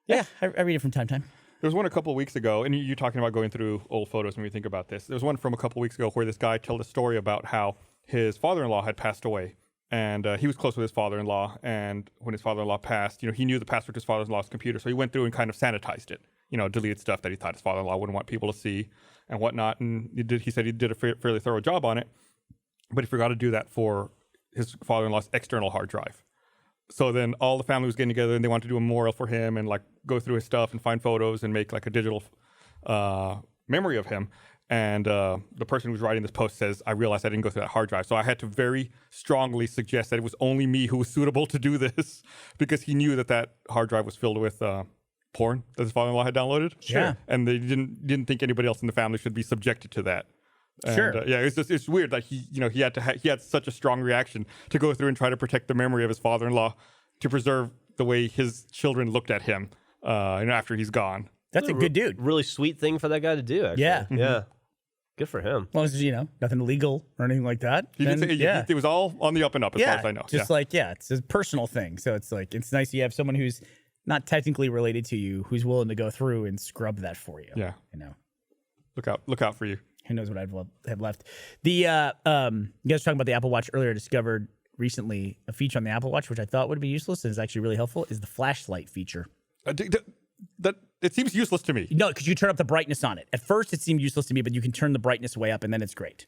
Yeah, I read it from time to time. There was one a couple of weeks ago, and you're talking about going through old photos when we think about this. There was one from a couple of weeks ago where this guy told a story about how his father-in-law had passed away. And he was close with his father-in-law. And when his father-in-law passed, he knew the password to his father-in-law's computer. So he went through and kind of sanitized it, deleted stuff that he thought his father-in-law wouldn't want people to see and whatnot. And he said he did a fairly thorough job on it. But he forgot to do that for his father-in-law's external hard drive. So then all the family was getting together and they wanted to do a memorial for him and like go through his stuff and find photos and make like a digital memory of him. And the person who was writing this post says, I realized I didn't go through that hard drive. So I had to very strongly suggest that it was only me who was suitable to do this because he knew that hard drive was filled with porn that his father-in-law had downloaded. Sure. Yeah. And they didn't think anybody else in the family should be subjected to that. And, sure. Yeah, it's weird that he had such a strong reaction to go through and try to protect the memory of his father-in-law to preserve the way his children looked at him after he's gone. That's a good dude. Really sweet thing for that guy to do, actually. Yeah. Yeah. Good for him. As long as, nothing illegal or anything like that. It was all on the up and up as far as I know. Just it's a personal thing. So it's like, it's nice you have someone who's not technically related to you, who's willing to go through and scrub that for you. Yeah. Look out for you. Who knows what I'd have left. You guys were talking about the Apple Watch earlier. I discovered recently a feature on the Apple Watch, which I thought would be useless and is actually really helpful, is the flashlight feature. That it seems useless to me. No, because you turn up the brightness on it. At first, it seemed useless to me, but you can turn the brightness way up, and then it's great.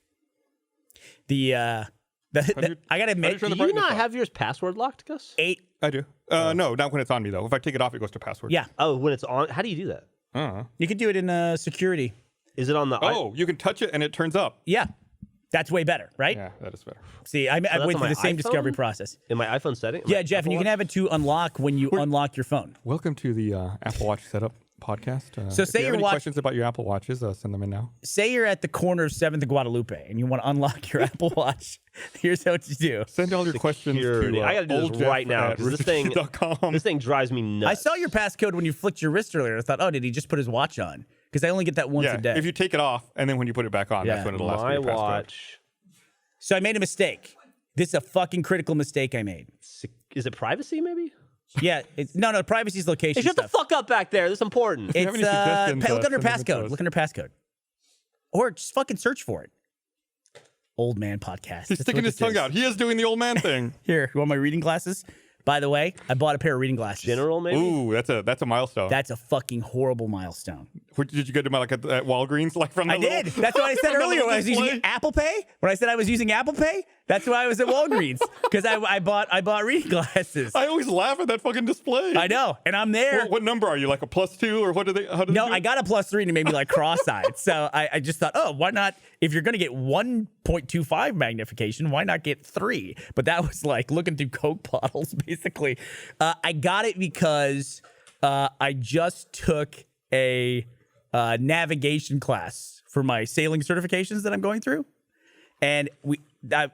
I gotta admit, do you not have yours password locked, Gus? 8. I do. No, not when it's on me though. If I take it off, it goes to password. Yeah. Oh, when it's on, how do you do that? You can do it in security. Is it on the? You can touch it and it turns up. Yeah. That's way better, right? Yeah, that is better. See, I went through the same discovery process. In my iPhone setting? Yeah, Jeff, and you can have it to unlock when you unlock your phone. Welcome to the Apple Watch Setup podcast. So say if you have any questions about your Apple Watches, send them in now. Say you're at the corner of 7th and Guadalupe and you want to unlock your Apple Watch. Here's what you do. Send all your questions to I got to do this right now because this thing drives me nuts. I saw your passcode when you flicked your wrist earlier. I thought, did he just put his watch on? Because I only get that once a day. If you take it off and then when you put it back on, that's when it'll ask for your passcode. Watch. So I made a mistake. This is a fucking critical mistake I made. Is it privacy, maybe? Yeah. No, privacy is location. Hey, shut the fuck up back there. This is important. It's look under passcode. Look under passcode. Or just fucking search for it. Old man podcast. He's sticking his tongue out. He is doing the old man thing. Here, you want my reading glasses? By the way, I bought a pair of reading glasses. General, maybe? Ooh, that's a milestone. That's a fucking horrible milestone. Did you get them at Walgreens? I did. That's what I said earlier when I was using Apple Pay. When I said I was using Apple Pay, that's why I was at Walgreens. Because I bought reading glasses. I always laugh at that fucking display. I know. And I'm there. What number are you? Like a +2 or what do they? No, I got a +3 and it made me like cross-eyed. So I just thought, why not? If you're going to get 1.25 magnification, why not get 3? But that was like looking through Coke bottles, basically. I got it because I just took a navigation class for my sailing certifications that I'm going through. And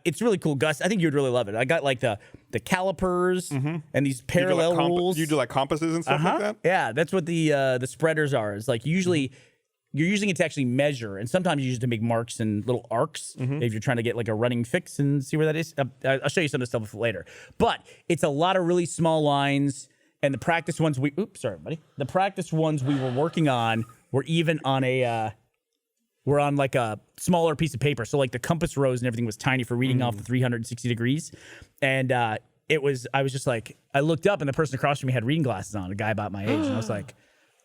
it's really cool, Gus. I think you'd really love it. I got like the calipers and these parallel rules. You do like compasses and stuff like that? Yeah, that's what the spreaders are. It's like usually you're using it to actually measure, and sometimes you use it to make marks and little arcs if you're trying to get like a running fix and see where that is. I'll show you some of the stuff later. But it's a lot of really small lines, and the practice ones the practice ones we were working on were even on we're on like a smaller piece of paper. So like the compass rose and everything was tiny for reading off the 360 degrees. And I was just like, I looked up and the person across from me had reading glasses on, a guy about my age. And I was like,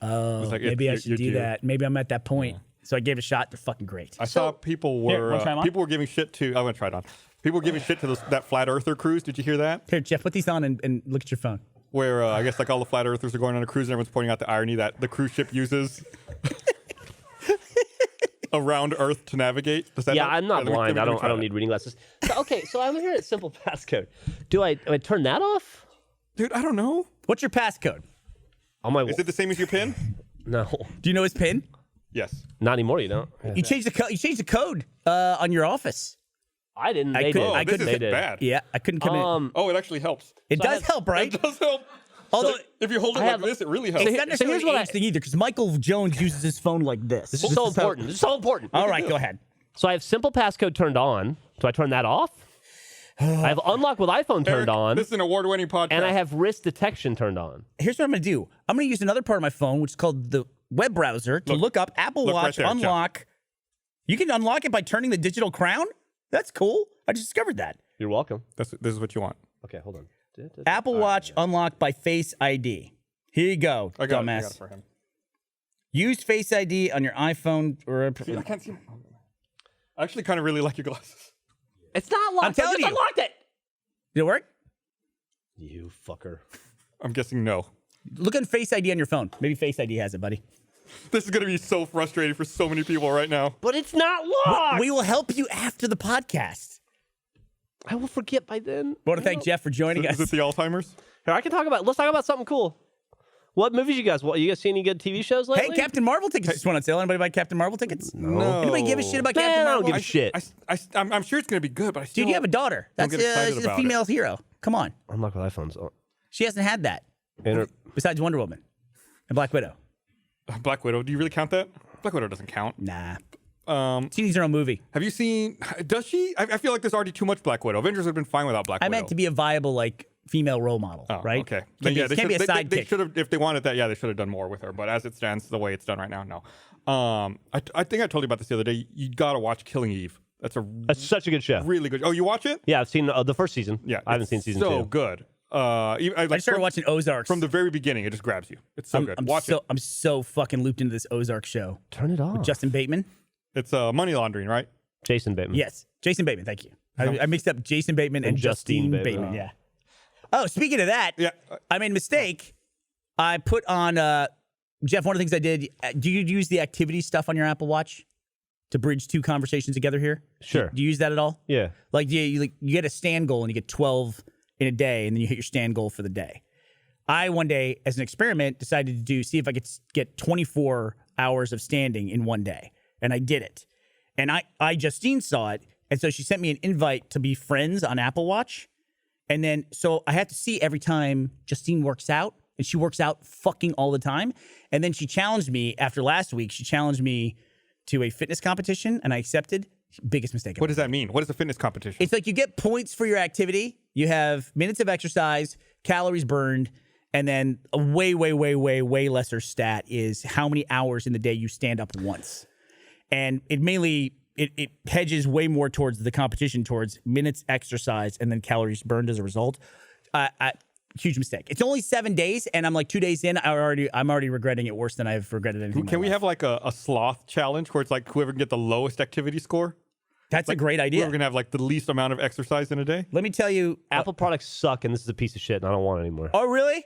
maybe I should do that. Maybe I'm at that point. Yeah. So I gave it a shot. They're fucking great. I saw people were giving shit to, I'm going to try it on. People were giving shit to that flat earther cruise. Did you hear that? Here, Jeff, put these on and look at your phone. Where I guess like all the flat earthers are going on a cruise and everyone's pointing out the irony that the cruise ship uses around Earth to navigate. I'm not blind. I don't need reading glasses. So I'm here at simple passcode. Do I turn that off? Dude, I don't know. What's your passcode? Is it the same as your PIN? No. Do you know his PIN? Yes. Not anymore. You don't. You changed the code on your office. I didn't. This is bad. Yeah, I couldn't come in. It actually helps. It does help, right? It does help. Although if you hold it like this, it really helps. It's not necessarily an age thing either, because Michael Jones uses his phone like this. This is so important. This is so important. All right, go ahead. So I have simple passcode turned on. Do I turn that off? I have unlock with iPhone turned on. This is an award-winning podcast. And I have wrist detection turned on. Here's what I'm going to do. I'm going to use another part of my phone, which is called the web browser to look up Apple Look right Watch there, Jeff. unlock. You can unlock it by turning the digital crown? That's cool. I just discovered that. You're welcome. This is what you want. Okay, hold on. Apple Watch unlocked by Face ID. Here you go, I got dumbass. it for him. Use Face ID on your iPhone or. See, I can't see. I actually kind of really like your glasses. It's not locked. I'm telling I just you. unlocked it. Did it work? You fucker. I'm guessing no. Look at Face ID on your phone. Maybe Face ID has it, buddy. This is going to be so frustrating for so many people right now. But it's not locked. We will help you after the podcast. I will forget by then. I want to thank Jeff for joining us. Is it the Alzheimer's? Here, let's talk about something cool. What movies you guys see any good TV shows lately? Hey, Captain Marvel tickets just went on sale. Anybody buy Captain Marvel tickets? No. Anybody give a shit about Man, Captain I Marvel? don't give a shit. I'm sure it's going to be good, but I still Dude, you have a daughter. don't That's get excited she's a about female it. hero. Come on. I'm not with iPhones. Oh. She hasn't had that. Besides Wonder Woman and Black Widow. Black Widow. Do you really count that? Black Widow doesn't count. Nah. She needs her own movie. Have you seen? Does she? I feel like there's already too much Black Widow. Avengers would have been fine without Black Widow. I meant to be a viable female role model, Oh, right? Okay. Can't be, they can't be a should- sidekick. They should have, if they wanted that. Yeah, they should have done more with her. But as it stands, the way it's done right now, no. I think I told you about this the other day. You gotta watch Killing Eve. That's such a good show. Really good. Oh, you watch it? Yeah, I've seen the first season. Yeah, I haven't seen season 2. So good. I started watching Ozarks from the very beginning. It just grabs you. It's so good. Watch it. I'm so fucking looped into this Ozark show. Turn it on. With Justin Bateman. It's money laundering, right? Jason Bateman. Yes, Jason Bateman. Thank you. I mixed up Jason Bateman and Justine Bateman. Yeah. Oh, speaking of that, I made a mistake. I put on Jeff. One of the things I did. Do you use the activity stuff on your Apple Watch to bridge two conversations together here? Sure. Do you use that at all? Yeah. Like you get a stand goal and you get 12 in a day, and then you hit your stand goal for the day. I one day, as an experiment, decided to see if I could get 24 hours of standing in one day, and I did it. And Justine saw it, and so she sent me an invite to be friends on Apple Watch. And then, so I have to see every time Justine works out, and she works out fucking all the time. And then she challenged me after last week. She challenged me to a fitness competition, and I accepted. Biggest mistake. What does that mean? What is a fitness competition? It's like you get points for your activity. You have minutes of exercise, calories burned, and then a way lesser stat is how many hours in the day you stand up once. And it mainly it hedges way more towards the competition, towards minutes exercise and then calories burned as a result. Huge mistake. It's only 7 days, and I'm like 2 days in. I'm already regretting it worse than I've regretted anything. Can we have like a sloth challenge where it's like whoever can get the lowest activity score? That's a great idea. We're gonna have like the least amount of exercise in a day. Let me tell you, Apple products suck, and this is a piece of shit, and I don't want it anymore. Oh, really?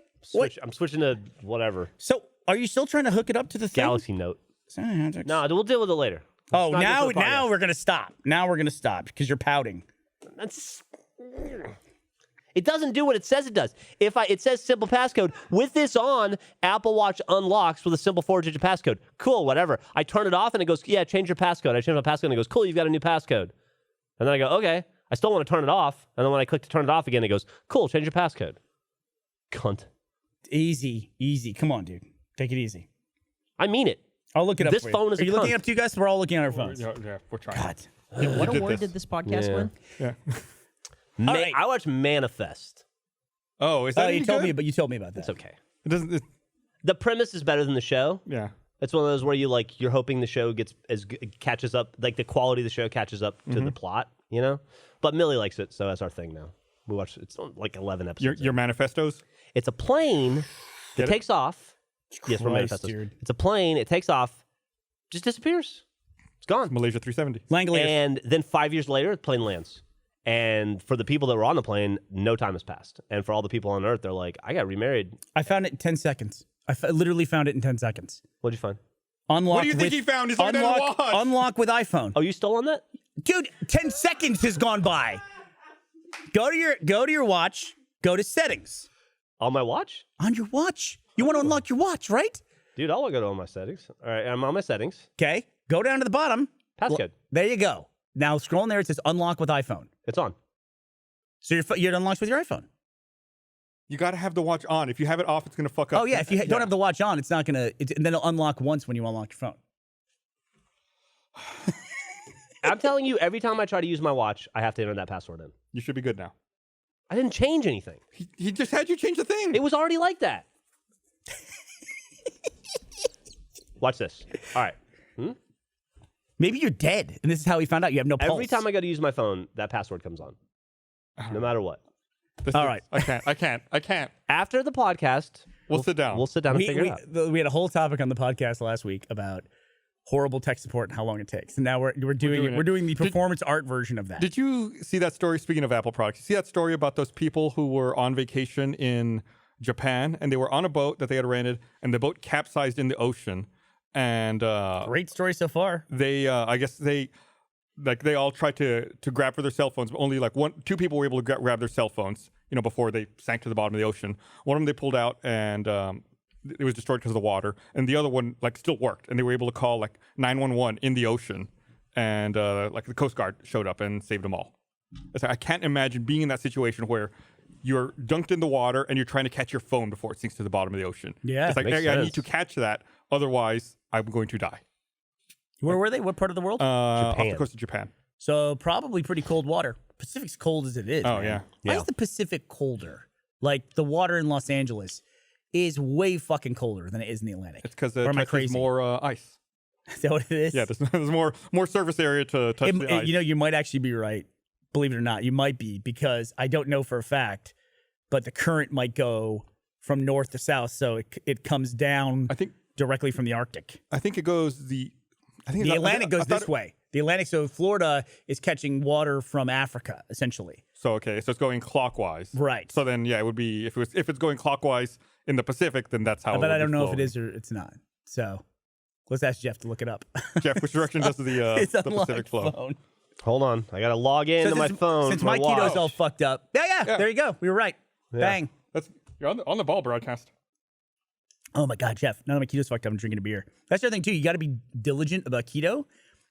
I'm switching to whatever. So, are you still trying to hook it up to the thing? Galaxy Note. No, we'll deal with it later. Oh, now we're gonna stop. Now we're gonna stop because you're pouting. It doesn't do what it says it does. It says simple passcode. With this on, Apple Watch unlocks with a simple 4-digit passcode. Cool, whatever. I turn it off and it goes, yeah, change your passcode. I change my passcode and it goes, cool, you've got a new passcode. And then I go, okay. I still want to turn it off. And then when I click to turn it off again, it goes, cool, change your passcode. Cunt. Easy. Come on, dude. Take it easy. I mean it. I'll look it up. This phone is Are you a looking cunt. up to you guys? We're all looking at our phones. Yeah, we're trying. God. What award did this podcast win? Yeah. right. I watched Manifest. Oh, is that any you told good? me, but you told me about that. It's okay. It doesn't. The premise is better than the show. Yeah. It's one of those where you're hoping the show catches up, like the quality of the show catches up to the plot, you know? But Millie likes it, so that's our thing now. We watch it's like 11 episodes. Your manifestos? It's a plane that takes off. Yes, we're manifestos. Dude. It's a plane, it takes off, just disappears. It's gone. Malaysia 370. Langoliers. And then 5 years later, the plane lands. And for the people that were on the plane, no time has passed. And for all the people on Earth, they're like, I got remarried. I found it in 10 seconds. I literally found it in 10 seconds. What'd you find? Unlock. What do you think he found? He's looking at a watch. Unlock with iPhone. Oh, you still on that? Dude, 10 seconds has gone by. Go to your watch. Go to settings. On my watch? On your watch. You want to unlock your watch, right? Dude, I'll go to all my settings. All right, I'm on my settings. Okay. Go down to the bottom. Passcode. There you go. Now scroll in there. It says unlock with iPhone. It's on. So you're unlocked with your iPhone. You got to have the watch on. If you have it off, it's going to fuck up. Oh, yeah. If you don't have the watch on, it's not going to... And then it'll unlock once when you unlock your phone. I'm telling you, every time I try to use my watch, I have to enter that password in. You should be good now. I didn't change anything. He just had you change the thing. It was already like that. Watch this. All right. Maybe you're dead, and this is how he found out you have no pulse. Every time I go to use my phone, that password comes on. No matter what. All right. I can't. After the podcast, We'll sit down. We'll sit down and figure it out. We had a whole topic on the podcast last week about horrible tech support and how long it takes. And now we're doing the performance art version of that. Did you see that story? Speaking of Apple products, you see that story about those people who were on vacation in Japan and they were on a boat that they had rented, and the boat capsized in the ocean. And great story so far. They, I guess they all tried to grab for their cell phones, but only like two people were able to grab their cell phones, before they sank to the bottom of the ocean. One of them they pulled out and it was destroyed because of the water, and the other one still worked, and they were able to call 911 in the ocean, and the Coast Guard showed up and saved them all. It's I can't imagine being in that situation where you're dunked in the water and you're trying to catch your phone before it sinks to the bottom of the ocean. Yeah, it's I need to catch that, otherwise I'm going to die. Where were they? What part of the world? Off the coast of Japan. So probably pretty cold water. Pacific's cold as it is. Oh, man. yeah. Why is the Pacific colder? Like the water in Los Angeles is way fucking colder than it is in the Atlantic. It's because am I it crazy? touches more ice. Is that what it is? Yeah, there's more surface area to touch the ice. You might actually be right. Believe it or not, you might be, because I don't know for a fact, but the current might go from north to south, so it comes down. I think directly from the Arctic. I think it goes the Atlantic goes this way. The Atlantic, so Florida is catching water from Africa, essentially. So it's going clockwise, right? So then, it would be if it's going clockwise in the Pacific, then that's how. But I don't know flowing. if it is or it's not. So let's ask Jeff to look it up. Jeff, which direction does the Pacific flow? Phone. Hold on, I gotta log into my phone. Since my keto's all fucked up. Yeah. There you go. We were right. Yeah. Bang. You're on the ball, broadcast. Oh my God, Jeff! Now that my keto's fucked up, I'm drinking a beer. That's the other thing too. You got to be diligent about keto,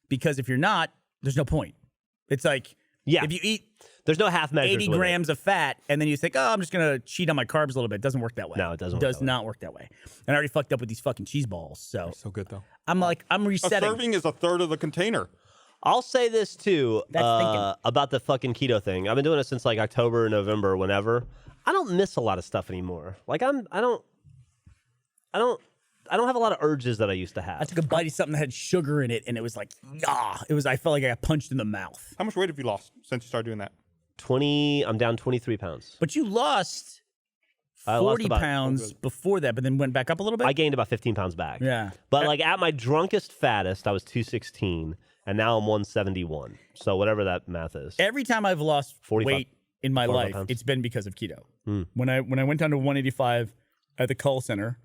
because if you're not, there's no point. It's like, if you eat, there's no half measures. 80 grams of fat, and then you think, I'm just gonna cheat on my carbs a little bit. It doesn't work that way. No, it doesn't. Does not work that way. And I already fucked up with these fucking cheese balls. So They're so good though. I'm resetting. A serving is a third of the container. I'll say this too about the fucking keto thing. I've been doing it since October, November, whenever. I don't miss a lot of stuff anymore. I don't have a lot of urges that I used to have. I took a bite of something that had sugar in it, and it was like, I felt like I got punched in the mouth. How much weight have you lost since you started doing that? 20. I'm down 23 pounds. But you lost 40 pounds before that, but then went back up a little bit? I gained about 15 pounds back. Yeah. But at my drunkest, fattest, I was 216, and now I'm 171. So whatever that math is. Every time I've lost 45, weight in my life, pounds. it's been because of keto. When I went down to 185 at the call center,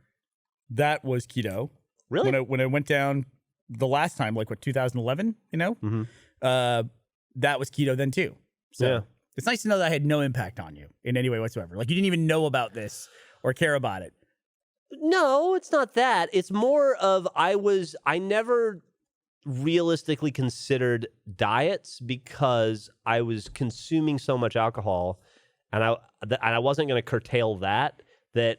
that was keto. Really? When I went down the last time, 2011, that was keto then too. So it's nice to know that I had no impact on you in any way whatsoever. You didn't even know about this or care about it. No, it's not that. It's more of I never realistically considered diets because I was consuming so much alcohol, and I wasn't going to curtail that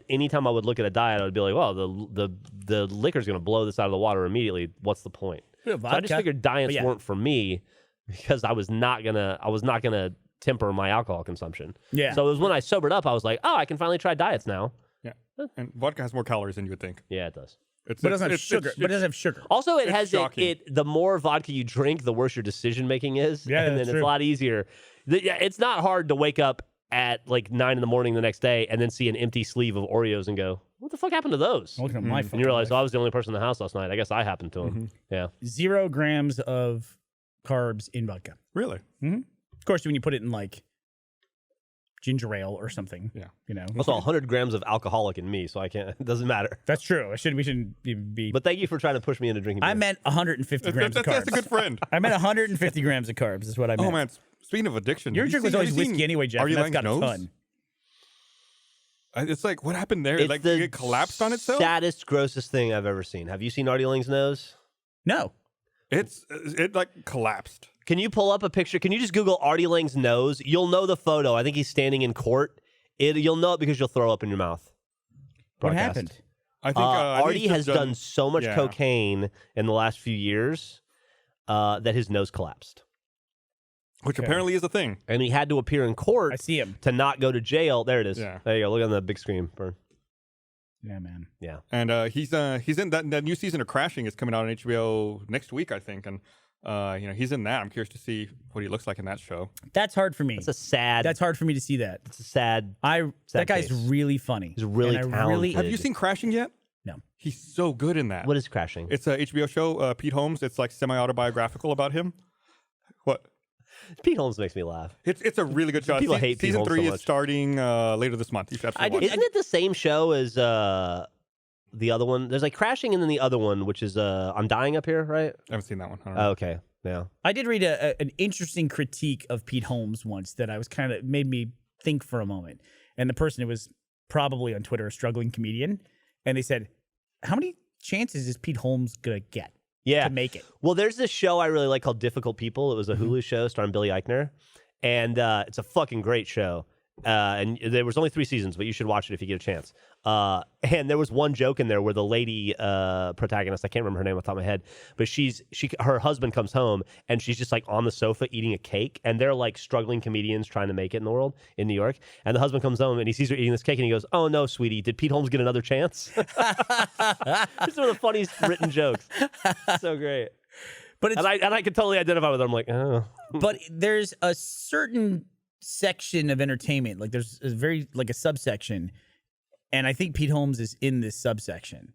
anytime I would look at a diet, I would be like, well, the liquor's going to blow this out of the water immediately. What's the point? So I just figured diets weren't for me because I was not gonna temper my alcohol consumption. Yeah. So it was when I sobered up, I was like, I can finally try diets now. Yeah. And vodka has more calories than you would think. Yeah, it does. But it doesn't have sugar. But it doesn't have sugar. Also, it has the more vodka you drink, the worse your decision making is. Yeah, and then it's a lot easier. It's not hard to wake up at 9 a.m. the next day and then see an empty sleeve of Oreos and go, what the fuck happened to those? Look at my and you realize, I was the only person in the house last night. I guess I happened to them. Yeah. 0 grams of carbs in vodka. Really? Mm-hmm. Of course, when you put it in ginger ale or something. Yeah. Also, 100 grams of alcoholic in me, so I can't. It doesn't matter. That's true. We shouldn't be. But thank you for trying to push me into drinking beer. I meant 150 grams of carbs. That's a good friend. I meant 150 grams of carbs is what I meant. Oh man, speaking of addiction, your drink was always whiskey anyway, Jeff. That's got a ton. It's what happened there? It collapsed on itself? Saddest, grossest thing I've ever seen. Have you seen Artie Lang's nose? No. It collapsed. Can you pull up a picture? Can you just Google Artie Lang's nose? You'll know the photo. I think he's standing in court. You'll know it because you'll throw up in your mouth. What happened? I think Artie has done so much cocaine in the last few years that his nose collapsed. Which apparently is a thing. And he had to appear in court I see him. to not go to jail. There it is. Yeah. There you go. Look on the big screen, Bern. Yeah, man. Yeah. And he's in that new season of Crashing is coming out on HBO next week, I think. And he's in that. I'm curious to see what he looks like in that show. That's hard for me. That's hard for me to see that. It's a sad. That guy's case. really funny. He's really talented. Have you seen Crashing yet? No. He's so good in that. What is Crashing? It's a HBO show. Pete Holmes. It's like semi-autobiographical about him. What? Pete Holmes makes me laugh. It's a really good show. People hate Pete Season Holmes 3 so is much. starting later this month. You should absolutely watch Isn't it the same show as the other one? There's like Crashing and then the other one, which is I'm Dying Up Here, right? I haven't seen that one. I don't know. Oh, okay. Yeah. I did read an interesting critique of Pete Holmes once that I was kind of made me think for a moment. And the person who was probably on Twitter, a struggling comedian, and they said, "How many chances is Pete Holmes gonna get to make it?" Well, there's this show I really like called Difficult People. It was a Hulu show starring Billy Eichner, and it's a fucking great show. And there was only 3 seasons, but you should watch it if you get a chance. And there was one joke in there where the lady protagonist, I can't remember her name off the top of my head, but her husband comes home and she's just like on the sofa eating a cake, and they're like struggling comedians trying to make it in the world in New York. And the husband comes home and he sees her eating this cake and he goes, "Oh no, sweetie, did Pete Holmes get another chance?" It's one of the funniest written jokes. So great. But it's, and I could totally identify with her. I'm like, oh. But there's a certain section of entertainment, like there's a very like a subsection, and I think Pete Holmes is in this subsection,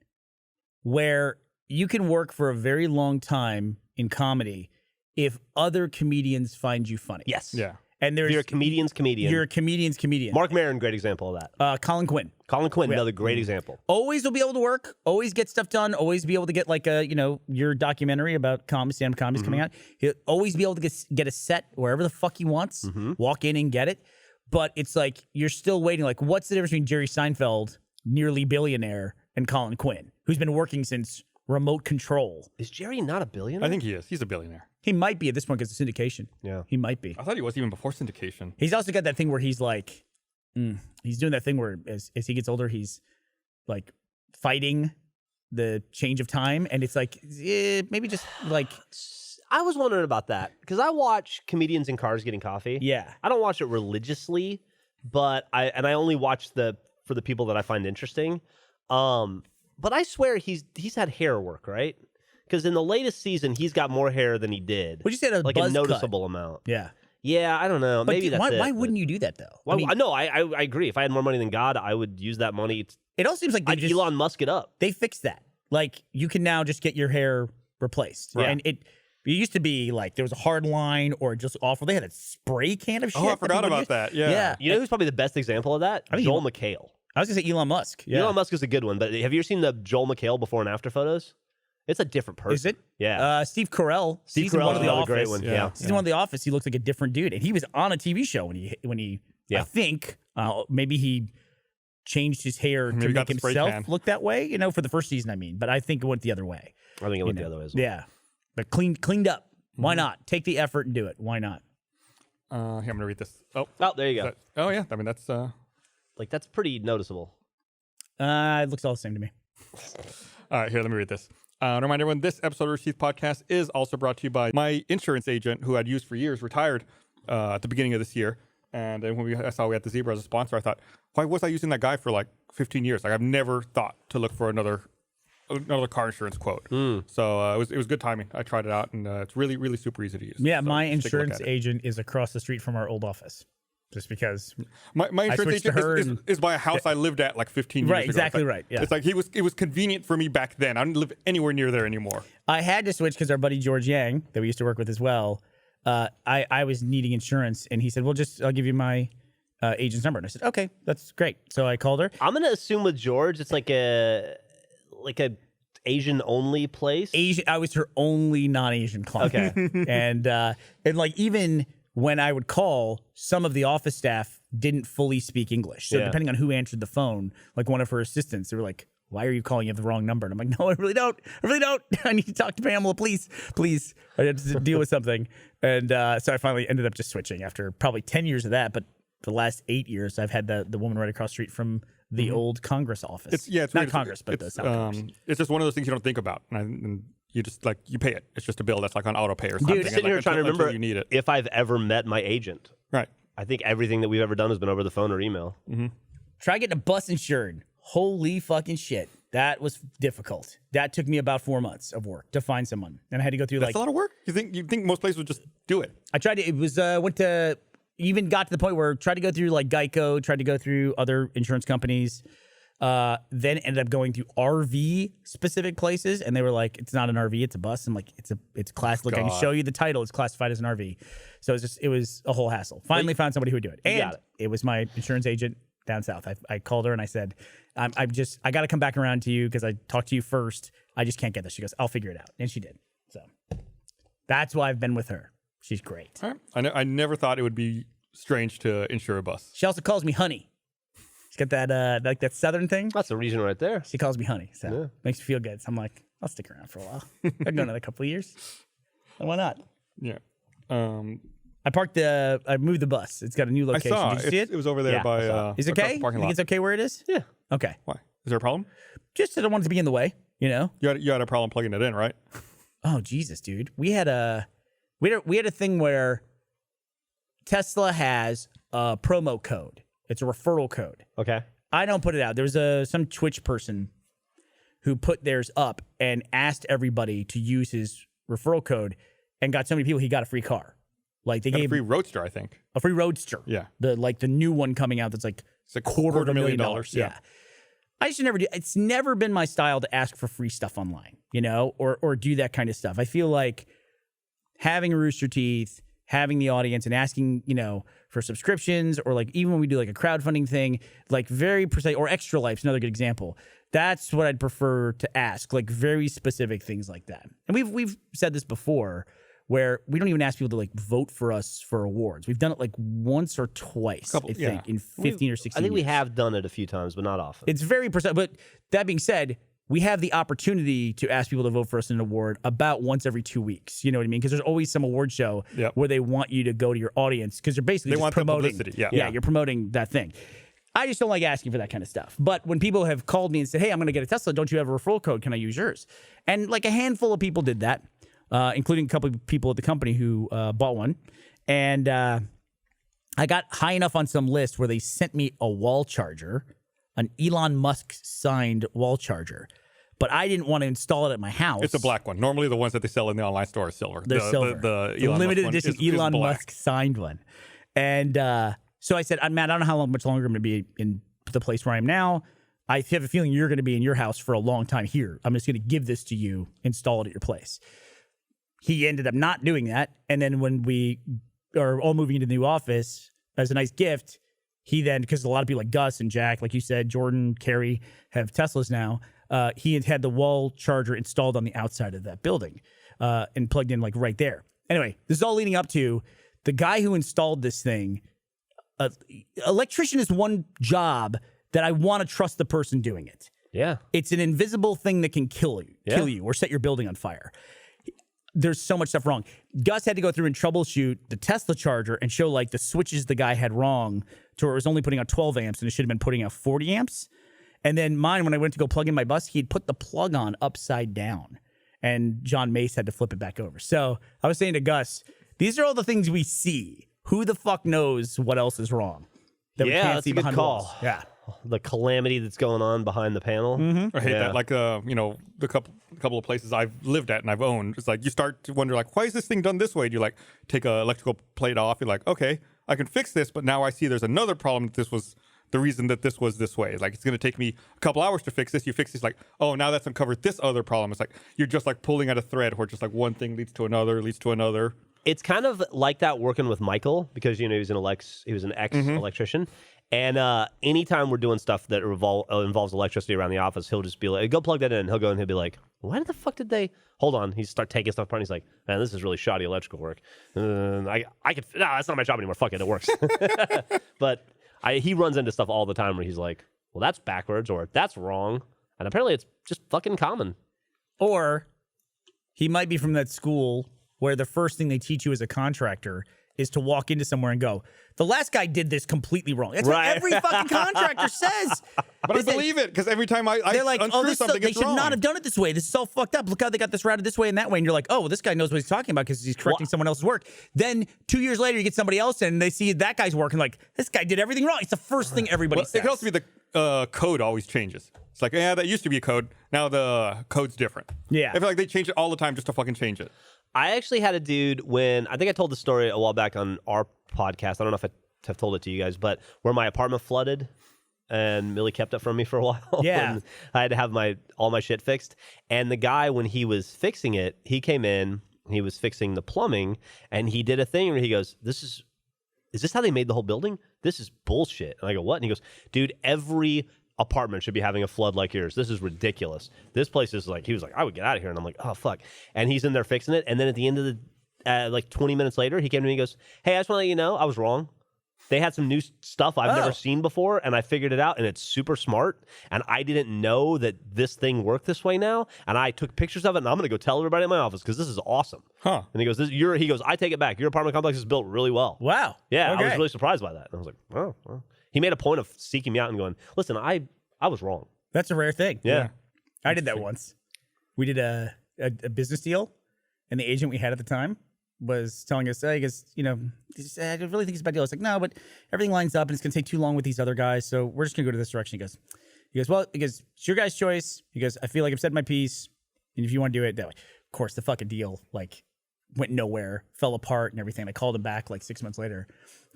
where you can work for a very long time in comedy if other comedians find you funny. Yes. Yeah. And You're a comedian's comedian. You're a comedian's comedian. Mark Maron, great example of that. Colin Quinn. Colin Quinn, another great example. Always will be able to work. Always get stuff done. Always be able to get like a, your documentary about stand-up comedy is coming out. He'll always be able to get a set wherever the fuck he wants. Walk in and get it. But it's like you're still waiting. Like, what's the difference between Jerry Seinfeld, nearly billionaire, and Colin Quinn, who's been working since Remote Control? Is Jerry not a billionaire? I think he is. He's a billionaire. He might be at this point because of syndication. Yeah. He might be. I thought he was even before syndication. He's also got that thing where he's like, he's doing that thing where as he gets older, he's like fighting the change of time. And it's like, maybe just like. I was wondering about that because I watch comedians in cars getting coffee. Yeah. I don't watch it religiously, but I only watch for the people that I find interesting. But I swear he's had hair work, right? Because in the latest season, he's got more hair than he did. Would you say a like buzz a noticeable cut? amount? Yeah. Yeah, I don't know. But Maybe that's it. Why wouldn't you do that though? Well, I agree. If I had more money than God, I would use that money. It all seems like I'd Elon Musk it up. They fixed that. Like you can now just get your hair replaced, right. And it used to be like there was a hard line or just awful. They had a spray can of shit. Oh, I forgot about that. Yeah. You know who's probably the best example of that? Joel McHale. I was gonna say Elon Musk. Yeah. Elon Musk is a good one, but have you ever seen the Joel McHale before and after photos? It's a different person. Is it? Yeah. Steve Carell. Steve Season Carell 1 of is The another Office. great one. Yeah. Season 1 of The Office, he looked like a different dude, and he was on a TV show when he I think maybe he changed his hair to make himself look that way. For the first season, I mean, but I think it went the other way. I think it went the other way as well. Yeah, but cleaned up. Why not? Take the effort and do it. Why not? Here, I'm gonna read this. Oh, there you go. Yeah. I mean, that's that's pretty noticeable. It looks all the same to me. All right, here, let me read this. Remind everyone, this episode of Rooster Teeth Podcast is also brought to you by my insurance agent, who I'd used for years, retired at the beginning of this year. And then when I saw we had the Zebra as a sponsor, I thought, why was I using that guy for like 15 years? Like I've never thought to look for another car insurance quote. So it was good timing. I tried it out, and it's really, really super easy to use. Yeah, so my insurance agent is across the street from our old office. Just because my insurance agent is by a house I lived at like 15 years ago. Right, exactly right. Yeah. It's like it was convenient for me back then. I don't live anywhere near there anymore. I had to switch because our buddy George Yang, that we used to work with as well, I was needing insurance, and he said, well, I'll give you my agent's number. And I said, okay, that's great. So I called her. I'm going to assume with George, it's like a Asian only place. I was her only non-Asian client. Okay. and like even when I would call, some of the office staff didn't fully speak English. So depending on who answered the phone, like one of her assistants, they were like, why are you calling? You have the wrong number. And I'm like, no, I really don't. I need to talk to Pamela, please. I had to deal with something. And so I finally ended up just switching after probably 10 years of that. But for the last 8 years, I've had the woman right across the street from the old Congress office. It's not Congress, but the South Congress. It's just one of those things you don't think about. And you just you pay it. It's just a bill that's like on auto pay or something. Dude, sitting here trying to remember you need it. if I've ever met my agent. Right. I think everything that we've ever done has been over the phone or email. Try getting a bus insured. Holy fucking shit. That was difficult. That took me about 4 months of work to find someone. And I had to go through That's a lot of work? You think most places would just do it? I tried to, it was, went to, even got to the point where tried to go through like Geico, tried to go through other insurance companies, then ended up going through RV specific places. And they were like, it's not an RV, it's a bus. I'm like, it's class. Look, I can show you the title. It's classified as an RV. So it was a whole hassle. Finally found somebody who would do it. And it was my insurance agent down south. I called her and I said, I got to come back around to you because I talked to you first. I just can't get this. She goes, I'll figure it out. And she did. So that's why I've been with her. She's great. All right. I never thought it would be strange to insure a bus. She also calls me honey. She's got that like that southern thing. That's a reason right there. She calls me honey. So makes me feel good. So I'm like, I'll stick around for a while. I'll go another couple of years. And why not? Yeah. I moved the bus. It's got a new location. I saw. Did you see it? It was over there by Is it okay? parking lot. You think it's okay where it is? Yeah. Okay. Why? Is there a problem? Just I don't want it to be in the way, you know? You had a problem plugging it in, right? Oh, Jesus, dude. We had a thing where Tesla has a promo code. It's a referral code. Okay. I don't put it out. There was some Twitch person who put theirs up and asked everybody to use his referral code and got so many people he got a free car. Like they gave a free Roadster, I think. A free Roadster. Yeah. The new one coming out that's like it's a $250,000. Yeah. I just never do. It's never been my style to ask for free stuff online, you know, or do that kind of stuff. I feel like having a Rooster Teeth, having the audience and asking, you know, for subscriptions or like even when we do like a crowdfunding thing, like very precise or Extra Life's another good example. That's what I'd prefer to ask, like very specific things like that. And we've said this before where we don't even ask people to like vote for us for awards. We've done it like once or twice, I think, in 15 or 16 I think years. we have done it a few times, but not often. It's very precise. But that being said, we have the opportunity to ask people to vote for us in an award about once every 2 weeks. You know what I mean? Because there's always some award show where they want you to go to your audience because they're basically just promoting. Publicity. Yeah, you're promoting that thing. I just don't like asking for that kind of stuff. But when people have called me and said, hey, I'm going to get a Tesla. Don't you have a referral code? Can I use yours? And like a handful of people did that. Including a couple of people at the company who bought one. And I got high enough on some list where they sent me a wall charger, an Elon Musk signed wall charger. But I didn't want to install it at my house. It's a black one. Normally the ones that they sell in the online store are silver. They're silver. The limited edition Elon Musk signed one. And so I said, Matt, I don't know how much longer I'm going to be in the place where I am now. I have a feeling you're going to be in your house for a long time here. I'm just going to give this to you, install it at your place. He ended up not doing that. And then when we are all moving into the new office as a nice gift, he then, because a lot of people like Gus and Jack, like you said, Jordan, Carrie, have Teslas now. He had the wall charger installed on the outside of that building and plugged in like right there. Anyway, this is all leading up to the guy who installed this thing. Electrician is one job that I want to trust the person doing it. Yeah. It's an invisible thing that can kill you or set your building on fire. There's so much stuff wrong. Gus had to go through and troubleshoot the Tesla charger and show like the switches the guy had wrong to where it was only putting out 12 amps and it should have been putting out 40 amps. And then mine, when I went to go plug in my bus, he'd put the plug on upside down and John Mace had to flip it back over. So I was saying to Gus, these are all the things we see. Who the fuck knows what else is wrong that we can't that's see a good behind call. walls? Yeah. The calamity that's going on behind the panel. I hate that. Like, you know, the couple of places I've lived at and I've owned, it's like you start to wonder, like, why is this thing done this way? And you like take a electrical plate off. You're like, okay, I can fix this, but now I see there's another problem. This was the reason that this was this way. Like, it's going to take me a couple hours to fix this. You fix this, like, oh, now that's uncovered this other problem. It's like you're just like pulling at a thread where just like one thing leads to another, leads to another. It's kind of like that working with Michael because, you know, he was an ex-electrician. And anytime we're doing stuff that involves electricity around the office, he'll just be like, go plug that in. He'll go and he'll be like, why the fuck did they? Hold on. He start taking stuff apart and he's like, man, this is really shoddy electrical work. That's not my job anymore. Fuck it. It works. But he runs into stuff all the time where he's like, well, that's backwards or that's wrong. And apparently it's just fucking common. Or he might be from that school where the first thing they teach you as a contractor is to walk into somewhere and go, the last guy did this completely wrong. That's what every fucking contractor says. But I believe it because every time they're like, unscrew something, they it's should wrong. not have done it this way. This is all fucked up. Look how they got this routed this way and that way. And you're like, oh, well, this guy knows what he's talking about because he's correcting someone else's work. Then 2 years later, you get somebody else in and they see that guy's working like, this guy did everything wrong. It's the first thing everybody says. It could also be code always changes. It's like, yeah, that used to be a code. Now the code's different. Yeah. I feel like they change it all the time just to fucking change it. I actually had a dude when I think I told the story a while back on our podcast. I don't know if I have told it to you guys, but where my apartment flooded and Millie kept it from me for a while. Yeah. And I had to have all my shit fixed. And the guy, when he was fixing it, he came in, he was fixing the plumbing, and he did a thing where he goes, is this how they made the whole building? This is bullshit. And I go, what? And he goes, dude, every apartment should be having a flood like yours. This is ridiculous. This place is like, he was like, I would get out of here. And I'm like, oh, fuck. And he's in there fixing it. And then at the end of the, like 20 minutes later, he came to me and goes, hey, I just want to let you know, I was wrong. They had some new stuff I've never seen before, and I figured it out, and it's super smart. And I didn't know that this thing worked this way now. And I took pictures of it, and I'm going to go tell everybody in my office because this is awesome. Huh. And he goes, he goes, I take it back. Your apartment complex is built really well. Wow. Yeah, Okay. I was really surprised by that. And I was like, oh. Well. He made a point of seeking me out and going, listen, I was wrong. That's a rare thing. Yeah. I did that once. We did a business deal, and the agent we had at the time was telling us, I guess, I really think it's a bad deal. I was like, no, but everything lines up and it's going to take too long with these other guys. So we're just going to go to this direction. He goes, well, it's your guys' choice. He goes, I feel like I've said my piece. And if you want to do it that way, of course, the fucking deal went nowhere, fell apart and everything. I called him back 6 months later,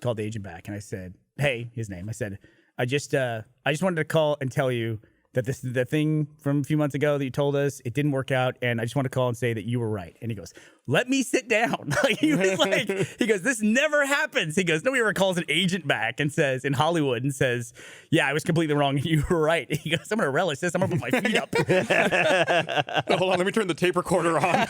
called the agent back. And I said, hey, his name. I said, I just wanted to call and tell you that this is the thing from a few months ago that you told us, it didn't work out, and I just want to call and say that you were right. And he goes, let me sit down. He goes, this never happens. He goes, nobody ever calls an agent back and says, in Hollywood, and says, yeah, I was completely wrong, and you were right. He goes, I'm going to relish this. I'm going to put my feet up. Hold on, let me turn the tape recorder on.